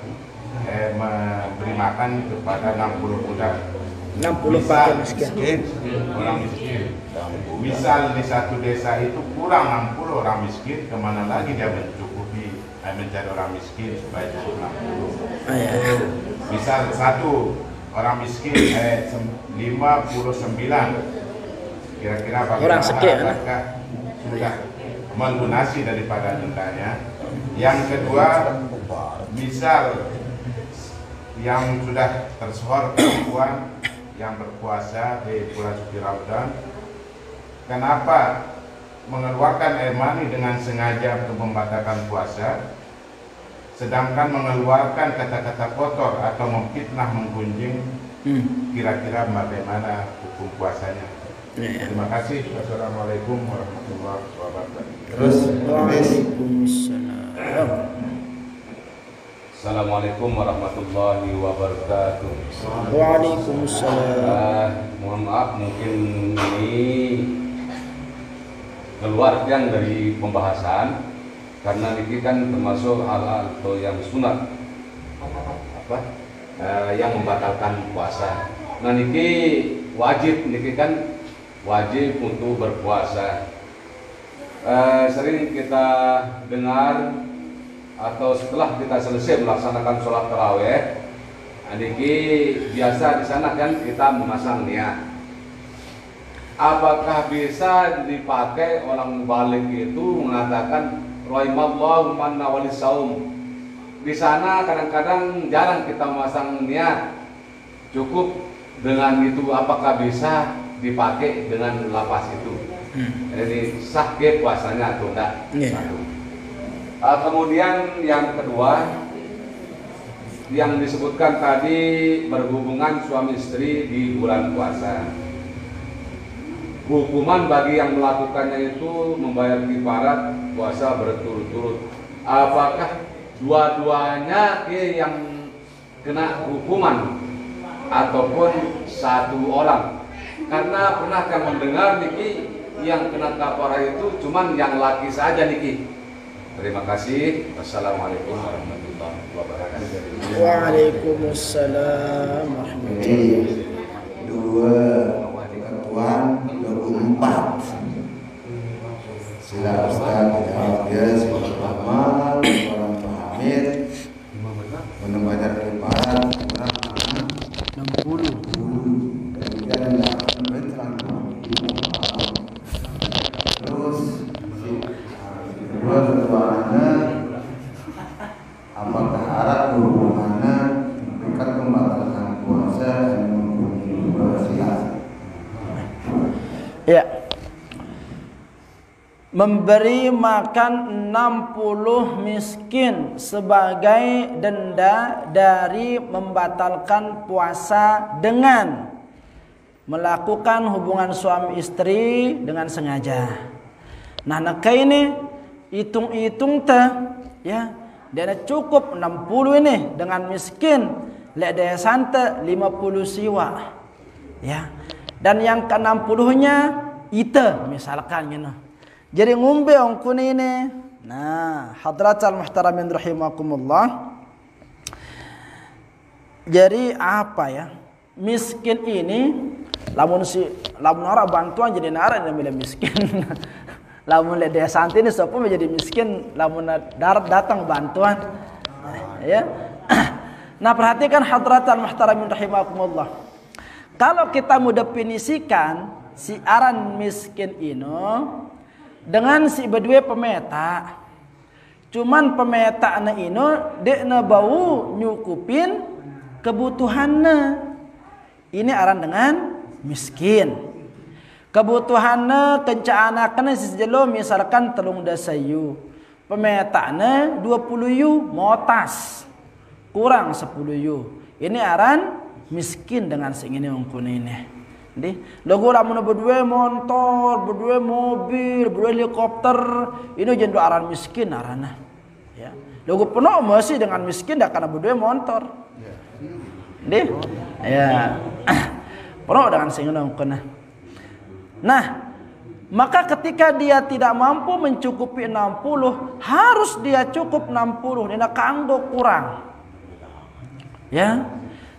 memberi makan kepada 60 budak. 60 pakai miskin. Orang miskin. Misal di satu desa itu kurang 60 orang miskin, kemana lagi dia mencukupi mencari orang miskin supaya cukup 60. Misal satu orang miskin 59, kira-kira bagaimana apakah sudah melunasi daripada dendanya? Yang kedua, misal yang sudah tersohor perempuan yang berpuasa di bulan suci Ramadan, kenapa mengeluarkan air mani dengan sengaja untuk membatalkan puasa, sedangkan mengeluarkan kata-kata kotor atau memfitnah, menggunjing, kira-kira bagaimana hukum puasanya? Terima kasih. Wassalamualaikum warahmatullahi wabarakatuh. Terus, Waalaikumsalam. Assalamualaikum warahmatullahi wabarakatuh. Waalaikumsalam. Mohon maaf, mungkin ini keluar dari pembahasan karena ini kan termasuk hal-hal atau yang sunat yang membatalkan puasa. Nah niki wajib, niki kan wajib untuk berpuasa. Sering kita dengar atau setelah kita selesai melaksanakan sholat taraweh, niki biasa di sana kan kita memasang niat. Apakah bisa dipakai orang balik itu mengatakan rahimallahu man nawali saum? Di sana kadang-kadang jarang kita memasang niat. Cukup dengan itu, apakah bisa dipakai dengan lapas itu? Jadi sah ke puasanya atau enggak? Kemudian yang kedua, yang disebutkan tadi berhubungan suami istri di bulan puasa. Hukuman bagi yang melakukannya itu membayar kifarat puasa berturut-turut. Apakah dua-duanya yang kena hukuman ataupun satu orang? Karena pernah kan mendengar niki yang kena kafarah itu cuman yang laki saja niki. Terima kasih. Wassalamualaikum warahmatullahi wabarakatuh. Waalaikumsalam warahmatullahi wabarakatuh. 2 ketuan 24. Sila Ustaz dia sebagai amal orang pamit membayar kifarat kurang 60. Kemudian terus kedua ketuanya apakah arah hubungannya dekat membatalkan puasa dan bersilas? Ya. Memberi makan 60 miskin sebagai denda dari membatalkan puasa dengan melakukan hubungan suami istri dengan sengaja. Nah, naka ini hitung-hitung ya, dia cukup 60 ini dengan miskin, lek dia santa 50 siwa. Ya. Dan yang ke-60-nya ita misalkan gitu. Jadi ngumbe ongkun ini. Nah, hadratal muhtaramin rahimakumullah. Jadi apa ya? Miskin ini lamun orang bantuan jadi nara dan bila miskin. Lamun le desa santai ini sopo menjadi miskin lamun darat datang bantuan. Ya. Nah, perhatikan hadratal muhtaramin rahimakumullah. Kalau kita mau definisikan si aran miskin ini dengan si berdua pemeta, cuman pemeta ini dia bau nyukupin kebutuhannya. Ini aran dengan miskin. Kebutuhannya kencanakan si jelo misalkan telung dasayu, pemetanya 20 yu motas kurang 10 yu. Ini aran miskin dengan seingini ongkun ini. Logo lamun berdua motor, berdua mobil, berdua helikopter, ini jendu aran miskin arana. Ya. Logo penuh masih dengan miskin dah karena berdua motor. Ya. Penuh dengan singgung kena. Nah, maka ketika dia tidak mampu mencukupi 60, harus dia cukup 60, dia kanggo kurang. Ya.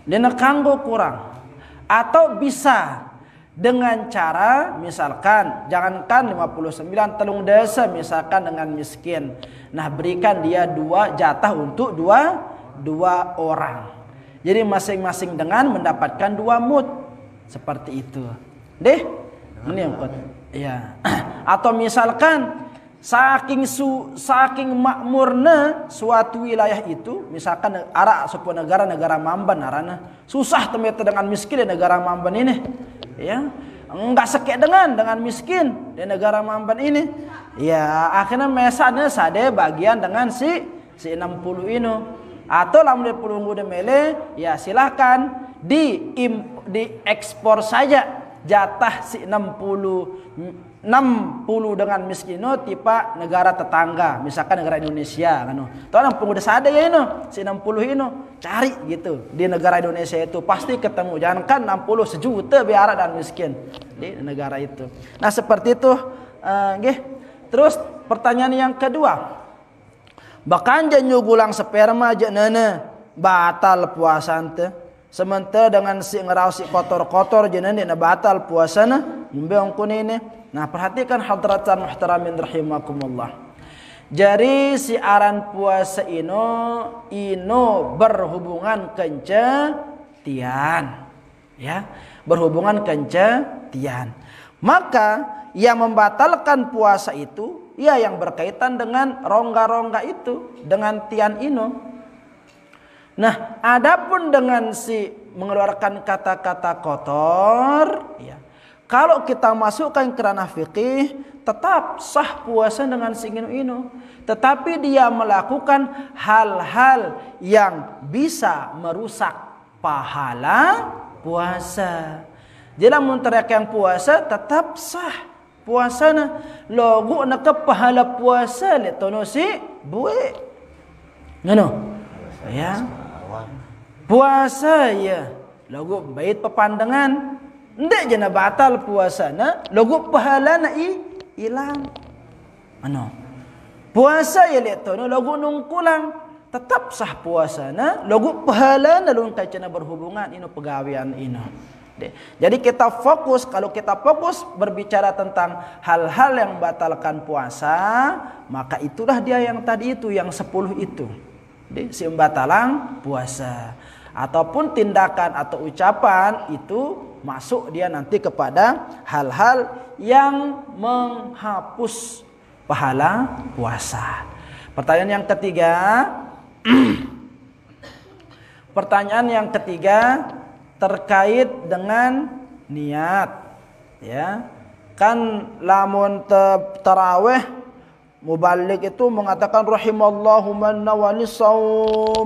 Dia kanggo kurang. Atau bisa dengan cara misalkan jangankan 59 telung desa misalkan dengan miskin. Nah, berikan dia 2 jatah untuk dua orang. Jadi masing-masing dengan mendapatkan 2 mud. Seperti itu. Menyangkut. Ya. Atau misalkan saking makmurna suatu wilayah itu, misalkan sebuah negara mamban arana. Susah temete dengan miskin di negara mamban ini. Ya, enggak sekek dengan miskin di negara mamban ini. Ya, akhirnya mesanya sade bagian dengan si 60 ini. Atau lamun dia pulunggu de mele, ya silahkan diekspor saja jatah si 60 dengan miskino tipa negara tetangga, misalkan negara Indonesia kan. Tuh orang pengudah sade ya ini si 60 ini cari gitu di negara Indonesia itu pasti ketemu. Jangankan 60 sejuta biara dan miskin di negara itu. Nah, seperti itu Terus pertanyaan yang kedua. Bahkan jangan gulang sperma aja nana batal puasa ante. Sementara dengan si ngerau si kotor-kotor jenah ni batal puasana membeong kunine. Nah, perhatikan hadratan muhtaramin rahimakumullah. Jadi si aran puasa ino berhubungan kencetian, ya, berhubungan kencetian. Maka yang membatalkan puasa itu ya yang berkaitan dengan rongga-rongga itu, dengan tian ino. Nah, adapun dengan si mengeluarkan kata-kata kotor, ya, kalau kita masukkan ke ranah fikih, tetap sah puasa dengan si ino. Tetapi dia melakukan hal-hal yang bisa merusak pahala puasa. Jadi menteriak yang puasa tetap sah puasana. Logo nak pahala puasa le tono si buwe. Ngono. Ya. Puasa ya, logo bait pepandangan, ndak jana batal puasana, logo pahala na hilang. Ano? Puasa ya le tono logo nungkulang, tetap sah puasana, logo pahala na lun kacana berhubungan ino pegawean ino. Jadi kita fokus, kalau kita fokus berbicara tentang hal-hal yang batalkan puasa, maka itulah dia yang tadi itu, yang 10 itu. Si batalang puasa. Ataupun tindakan atau ucapan itu masuk dia nanti kepada hal-hal yang menghapus pahala puasa. Pertanyaan yang ketiga. Pertanyaan yang ketiga terkait dengan niat, ya. Kan lamun tarawih mubalik itu mengatakan rahimallahu man nawali saum.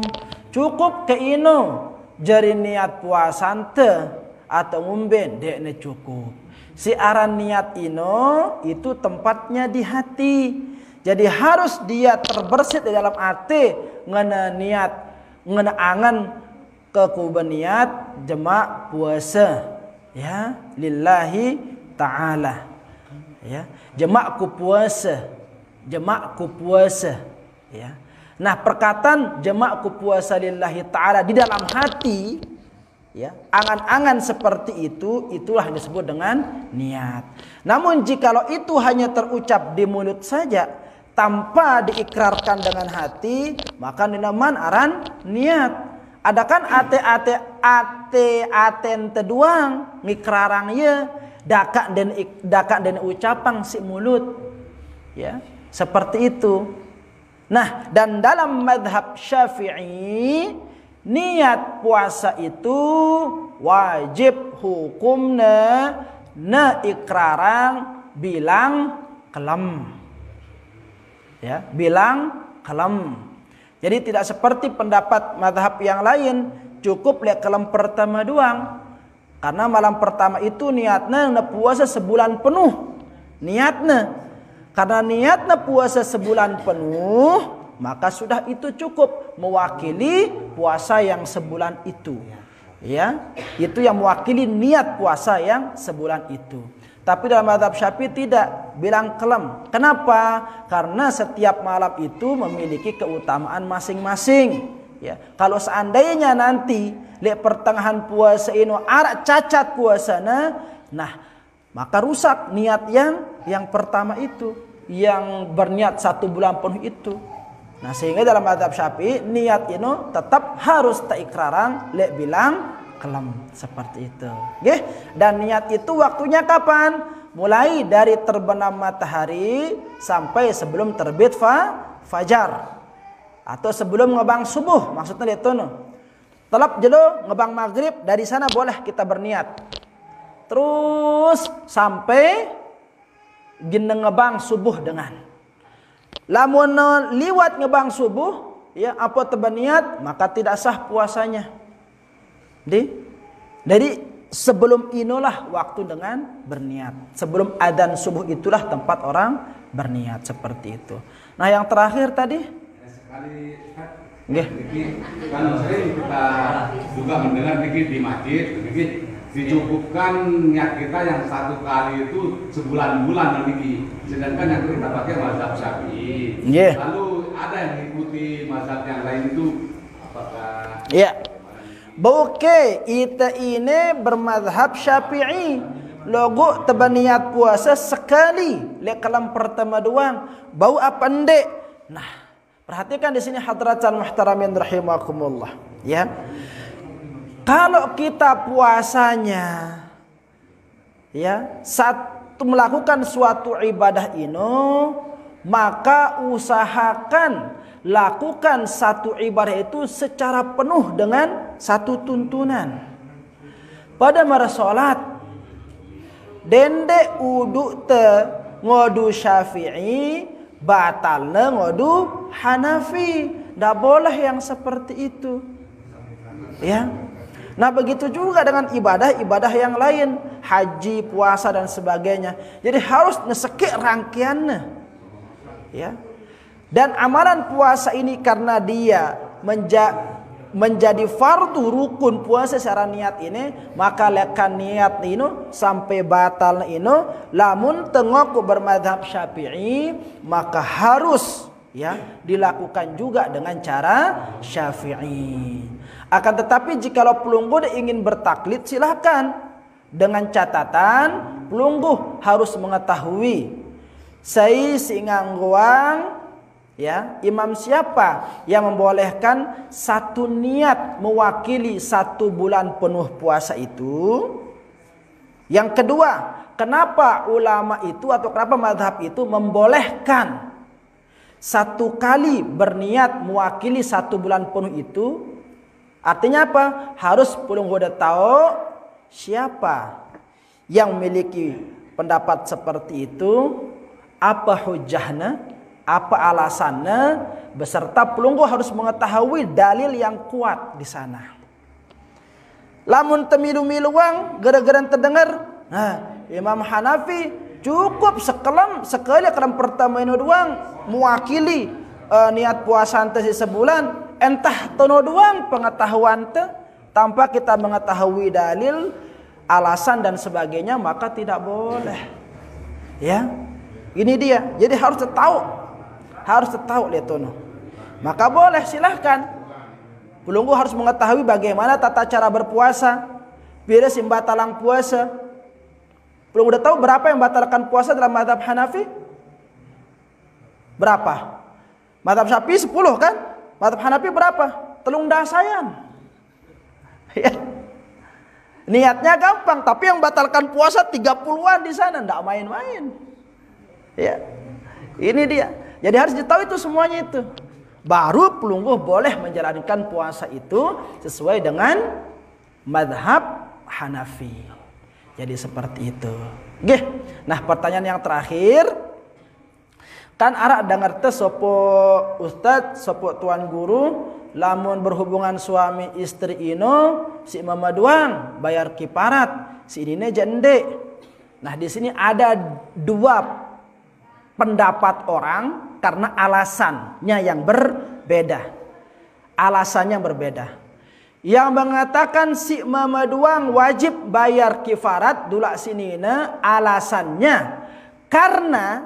Cukup ke ino jari niat puasante atau ngumben dekne cukup. Si aran niat ino itu tempatnya di hati. Jadi harus dia terbersit di dalam hati ngena niat, ngena angan kekuban niat jema' puasa, ya, lillahi ta'ala, ya, jema' ku puasa, jema' ku puasa, ya. Nah, perkataan jema' ku puasa lillahi ta'ala di dalam hati, ya, angan-angan seperti itu, itulah yang disebut dengan niat. Namun jikalau itu hanya terucap di mulut saja tanpa diikrarkan dengan hati, maka dinaman aran niat. Adakan ate teduang ngikrarang ye dakak dan ucapan si mulut, ya, seperti itu. Nah, dan dalam madhab Syafi'i niat puasa itu wajib hukumna na ikrarang bilang kelem, ya, bilang kelem. Jadi tidak seperti pendapat madhab yang lain, cukup lihat kelem pertama doang. Karena malam pertama itu niatnya puasa sebulan penuh. Niatnya. Karena niatnya puasa sebulan penuh, maka sudah itu cukup mewakili puasa yang sebulan itu. Ya, itu yang mewakili niat puasa yang sebulan itu. Tapi dalam mazhab Syafi'i tidak, bilang kelam. Kenapa? Karena setiap malam itu memiliki keutamaan masing-masing. Ya, kalau seandainya nanti lek pertengahan puasa ini arak cacat puasana, nah maka rusak niat yang pertama itu, yang berniat 1 bulan penuh itu. Nah sehingga dalam mazhab Syafi'i niat ini tetap harus taikraran lek bilang kelam seperti itu. Nggih, dan niat itu waktunya kapan? Mulai dari terbenam matahari sampai sebelum terbit fajar. Atau sebelum ngebang subuh, maksudnya itu no. Telap jelo ngebang maghrib, dari sana boleh kita berniat. Terus sampai gini ngebang subuh dengan. Lamun liwat ngebang subuh, ya apa terberniat, maka tidak sah puasanya. Jadi sebelum inilah waktu dengan berniat. Sebelum adzan subuh itulah tempat orang berniat seperti itu. Nah yang terakhir tadi. Nggih. Kan sering kita juga mendengar di masjid, dicukupkan niat kita yang 1 kali itu sebulan-bulan niki. Sedangkan yang kita pakai mazhab Syafi'i. Yeah. Lalu ada yang mengikuti mazhab yang lain itu apakah? Ya. Oke, kita ini bermazhab Syafi'i. Logo tebaniat puasa sekali, lek kalam pertama doang. Bau apa ndek? Nah, perhatikan di sini hadratal muhtaramin rahimakumullah, ya. Kalau kita puasanya ya, melakukan suatu ibadah ini, maka usahakan lakukan satu ibadah itu secara penuh dengan satu tuntunan. Pada mara salat dende uduk te ngodu Syafi'i, batalna ngodu Hanafi. Tidak boleh yang seperti itu. Ya. Nah begitu juga dengan ibadah-ibadah yang lain, haji, puasa dan sebagainya. Jadi harus nesekik rangkaiannya. Ya. Dan amalan puasa ini karena dia menjadi fardu rukun puasa secara niat ini, maka lekan niat ini sampai batal ini, lamun tengok bermadhab Syafi'i, maka harus ya dilakukan juga dengan cara Syafi'i. Akan tetapi jikalau pelunggu ingin bertaklid, silahkan, dengan catatan pelunggu harus mengetahui saya singangguang ya imam siapa yang membolehkan satu niat mewakili 1 bulan penuh puasa itu. Yang kedua, kenapa ulama itu atau kenapa mazhab itu membolehkan 1 kali berniat mewakili 1 bulan penuh itu? Artinya apa? Harus pelunggu tahu siapa yang memiliki pendapat seperti itu, apa hujahnya, apa alasannya, beserta pelunggu harus mengetahui dalil yang kuat di sana. Lamun temilu-miluang gara-gara terdengar, nah Imam Hanafi cukup sekali kalam pertama ini doang mewakili niat puasa ante sebulan, entah tono doang pengetahuan te, tanpa kita mengetahui dalil, alasan dan sebagainya, maka tidak boleh. Ya, ini dia. Jadi harus tahu lihat tono. Maka boleh, silahkan. Pelunggu harus mengetahui bagaimana tata cara berpuasa, biar simbatalang puasa. Pelunggu udah tahu berapa yang batalkan puasa dalam mazhab Hanafi? Berapa? Mazhab Syafi'i 10 kan? Mazhab Hanafi berapa? 3 dasayan. Ya. Niatnya gampang, tapi yang batalkan puasa 30-an di sana, enggak main-main. Ya. Ini dia. Jadi harus ditahu itu semuanya itu. Baru pelungguh boleh menjalankan puasa itu sesuai dengan mazhab Hanafi. Jadi seperti itu. Nah, pertanyaan yang terakhir, Kan arak dengar teh sopo ustad, sopo tuan guru, lamun berhubungan suami istri ino si mama doang bayar kiparat, si ini jende. Nah, di sini ada dua pendapat orang karena alasannya yang berbeda. Alasannya berbeda. Yang mengatakan si mama doang wajib bayar kifarat dula sinina alasannya karena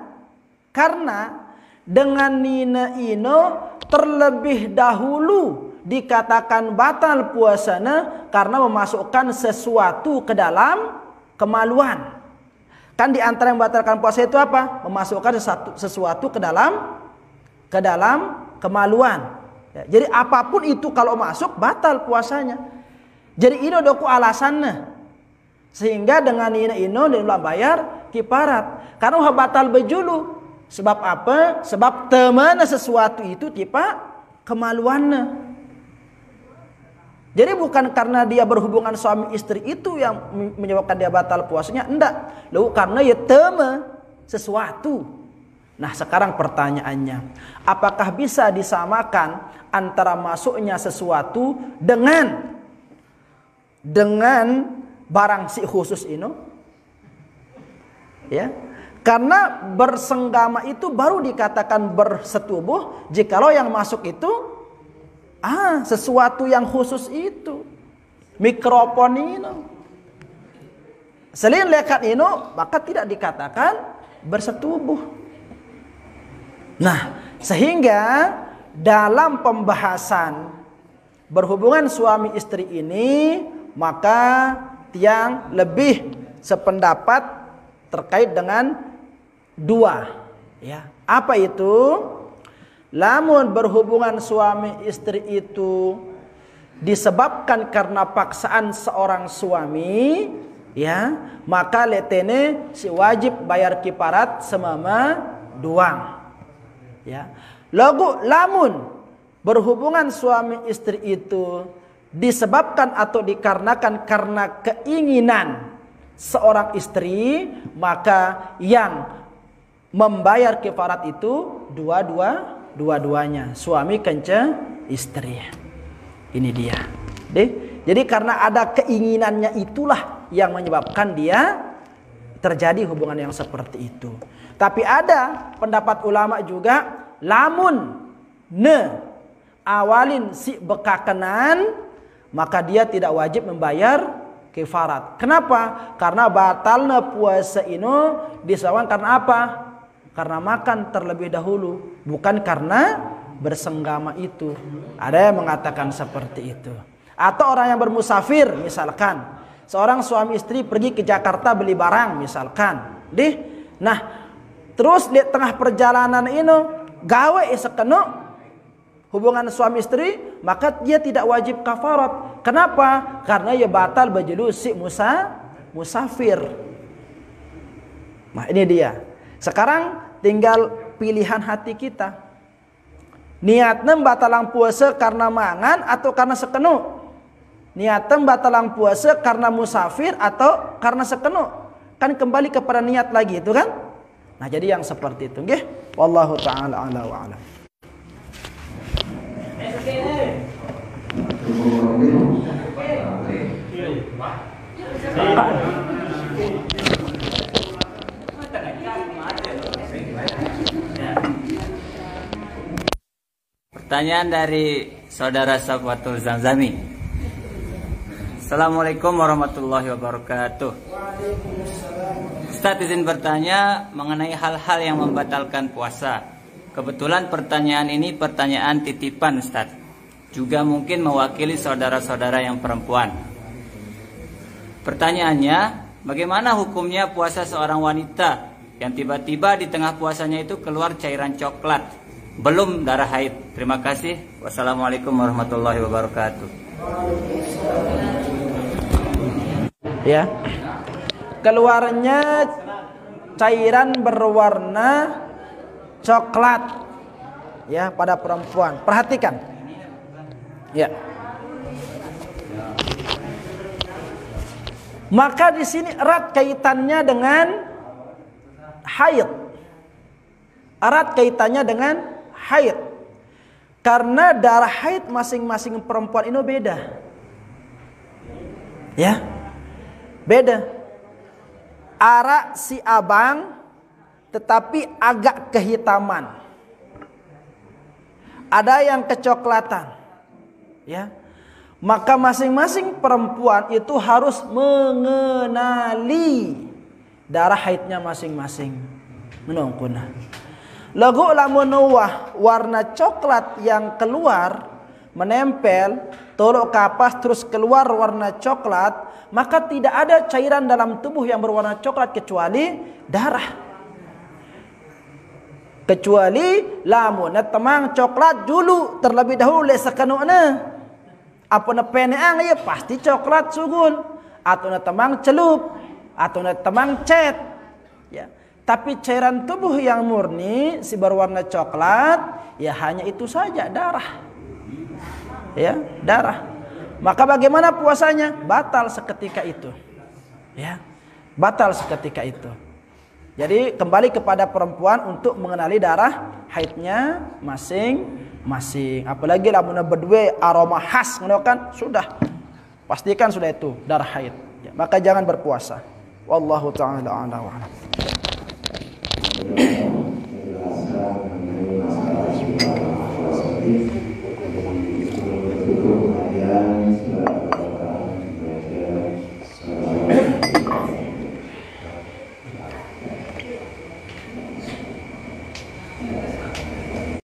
dengan nina ino terlebih dahulu dikatakan batal puasana karena memasukkan sesuatu ke dalam kemaluan. Kan di antara yang membatalkan puasa itu apa? Memasukkan sesuatu ke dalam kemaluan. Ya, jadi apapun itu kalau masuk batal puasanya. Jadi ini doku alasannya. Sehingga dengan ini dia bayar kiparat. Karena batal bejulu. Sebab apa? Sebab temana sesuatu itu tipa kemaluannya. Jadi bukan karena dia berhubungan suami istri itu yang menyebabkan dia batal puasanya, enggak. Lalu karena ya tema sesuatu. Nah, sekarang pertanyaannya, apakah bisa disamakan antara masuknya sesuatu dengan barang si khusus ini? Ya. Karena bersenggama itu baru dikatakan bersetubuh jikalau yang masuk itu sesuatu yang khusus itu. Mikrofon ini. Selain lekat ini maka tidak dikatakan bersetubuh. Nah, sehingga dalam pembahasan berhubungan suami istri ini maka yang lebih sependapat terkait dengan dua, ya. Apa itu? Lamun berhubungan suami istri itu disebabkan karena paksaan seorang suami, ya, maka letene si wajib bayar kiparat semama doang. Ya. Lamun berhubungan suami istri itu disebabkan atau dikarenakan karena keinginan seorang istri, maka yang membayar kifarat itu dua-duanya, suami kenca istri. Ini dia. Jadi karena ada keinginannya itulah yang menyebabkan dia terjadi hubungan yang seperti itu. Tapi ada pendapat ulama juga, lamun awalin si bekakenan, maka dia tidak wajib membayar kifarat. Kenapa? Karena batalnya puasa ini disebabkan karena apa? Karena makan terlebih dahulu, bukan karena bersenggama itu. Ada yang mengatakan seperti itu. Atau orang yang bermusafir, misalkan seorang suami istri pergi ke Jakarta beli barang, misalkan. Nah, terus di tengah perjalanan ini gawe sekeno hubungan suami istri, maka dia tidak wajib kafarat. Kenapa? Karena ia batal bajulu si musafir. Nah, ini dia. Sekarang tinggal pilihan hati kita. Niatnya batalang puasa karena mangan atau karena sekenu? Niatnya batalang puasa karena musafir atau karena sekenu? Kan kembali kepada niat lagi itu kan? Nah, jadi yang seperti itu, nggih. Wallahu taala a'la wa a'lam. Pertanyaan dari saudara Safwatul Zamzami. Assalamualaikum warahmatullahi wabarakatuh. Ustaz izin bertanya mengenai hal-hal yang membatalkan puasa. Kebetulan pertanyaan ini pertanyaan titipan Ustaz. Juga mungkin mewakili saudara-saudara yang perempuan. Pertanyaannya, bagaimana hukumnya puasa seorang wanita yang tiba-tiba di tengah puasanya itu keluar cairan coklat, belum darah haid? Terima kasih. Wassalamualaikum warahmatullahi wabarakatuh. Ya. Keluarnya cairan berwarna coklat, ya, pada perempuan. Perhatikan. Ya. Maka di sini erat kaitannya dengan haid. erat kaitannya dengan haid. Karena darah haid masing-masing perempuan itu beda. Ya. Beda. Arak si abang tetapi agak kehitaman. Ada yang kecoklatan. Ya. Maka masing-masing perempuan itu harus mengenali darah haidnya masing-masing. Menungkuna. Lagu lamun warna coklat yang keluar menempel, tolok kapas terus keluar warna coklat, maka tidak ada cairan dalam tubuh yang berwarna coklat kecuali darah. Kecuali lamun temang coklat dulu terlebih dahulu lesakanuna. Apa na peneang ya pasti coklat sugul, atau na temang celup, atau na temang cet. Ya. Tapi cairan tubuh yang murni si berwarna coklat ya hanya itu saja, darah. Ya, darah. Maka bagaimana puasanya? Batal seketika itu. Ya. Batal seketika itu. Jadi kembali kepada perempuan untuk mengenali darah haidnya masing-masing. Apalagi lamun berdua aroma khas kan sudah pastikan sudah itu darah haid. Ya, maka jangan berpuasa. Wallahu taala a'lam wa a'lam.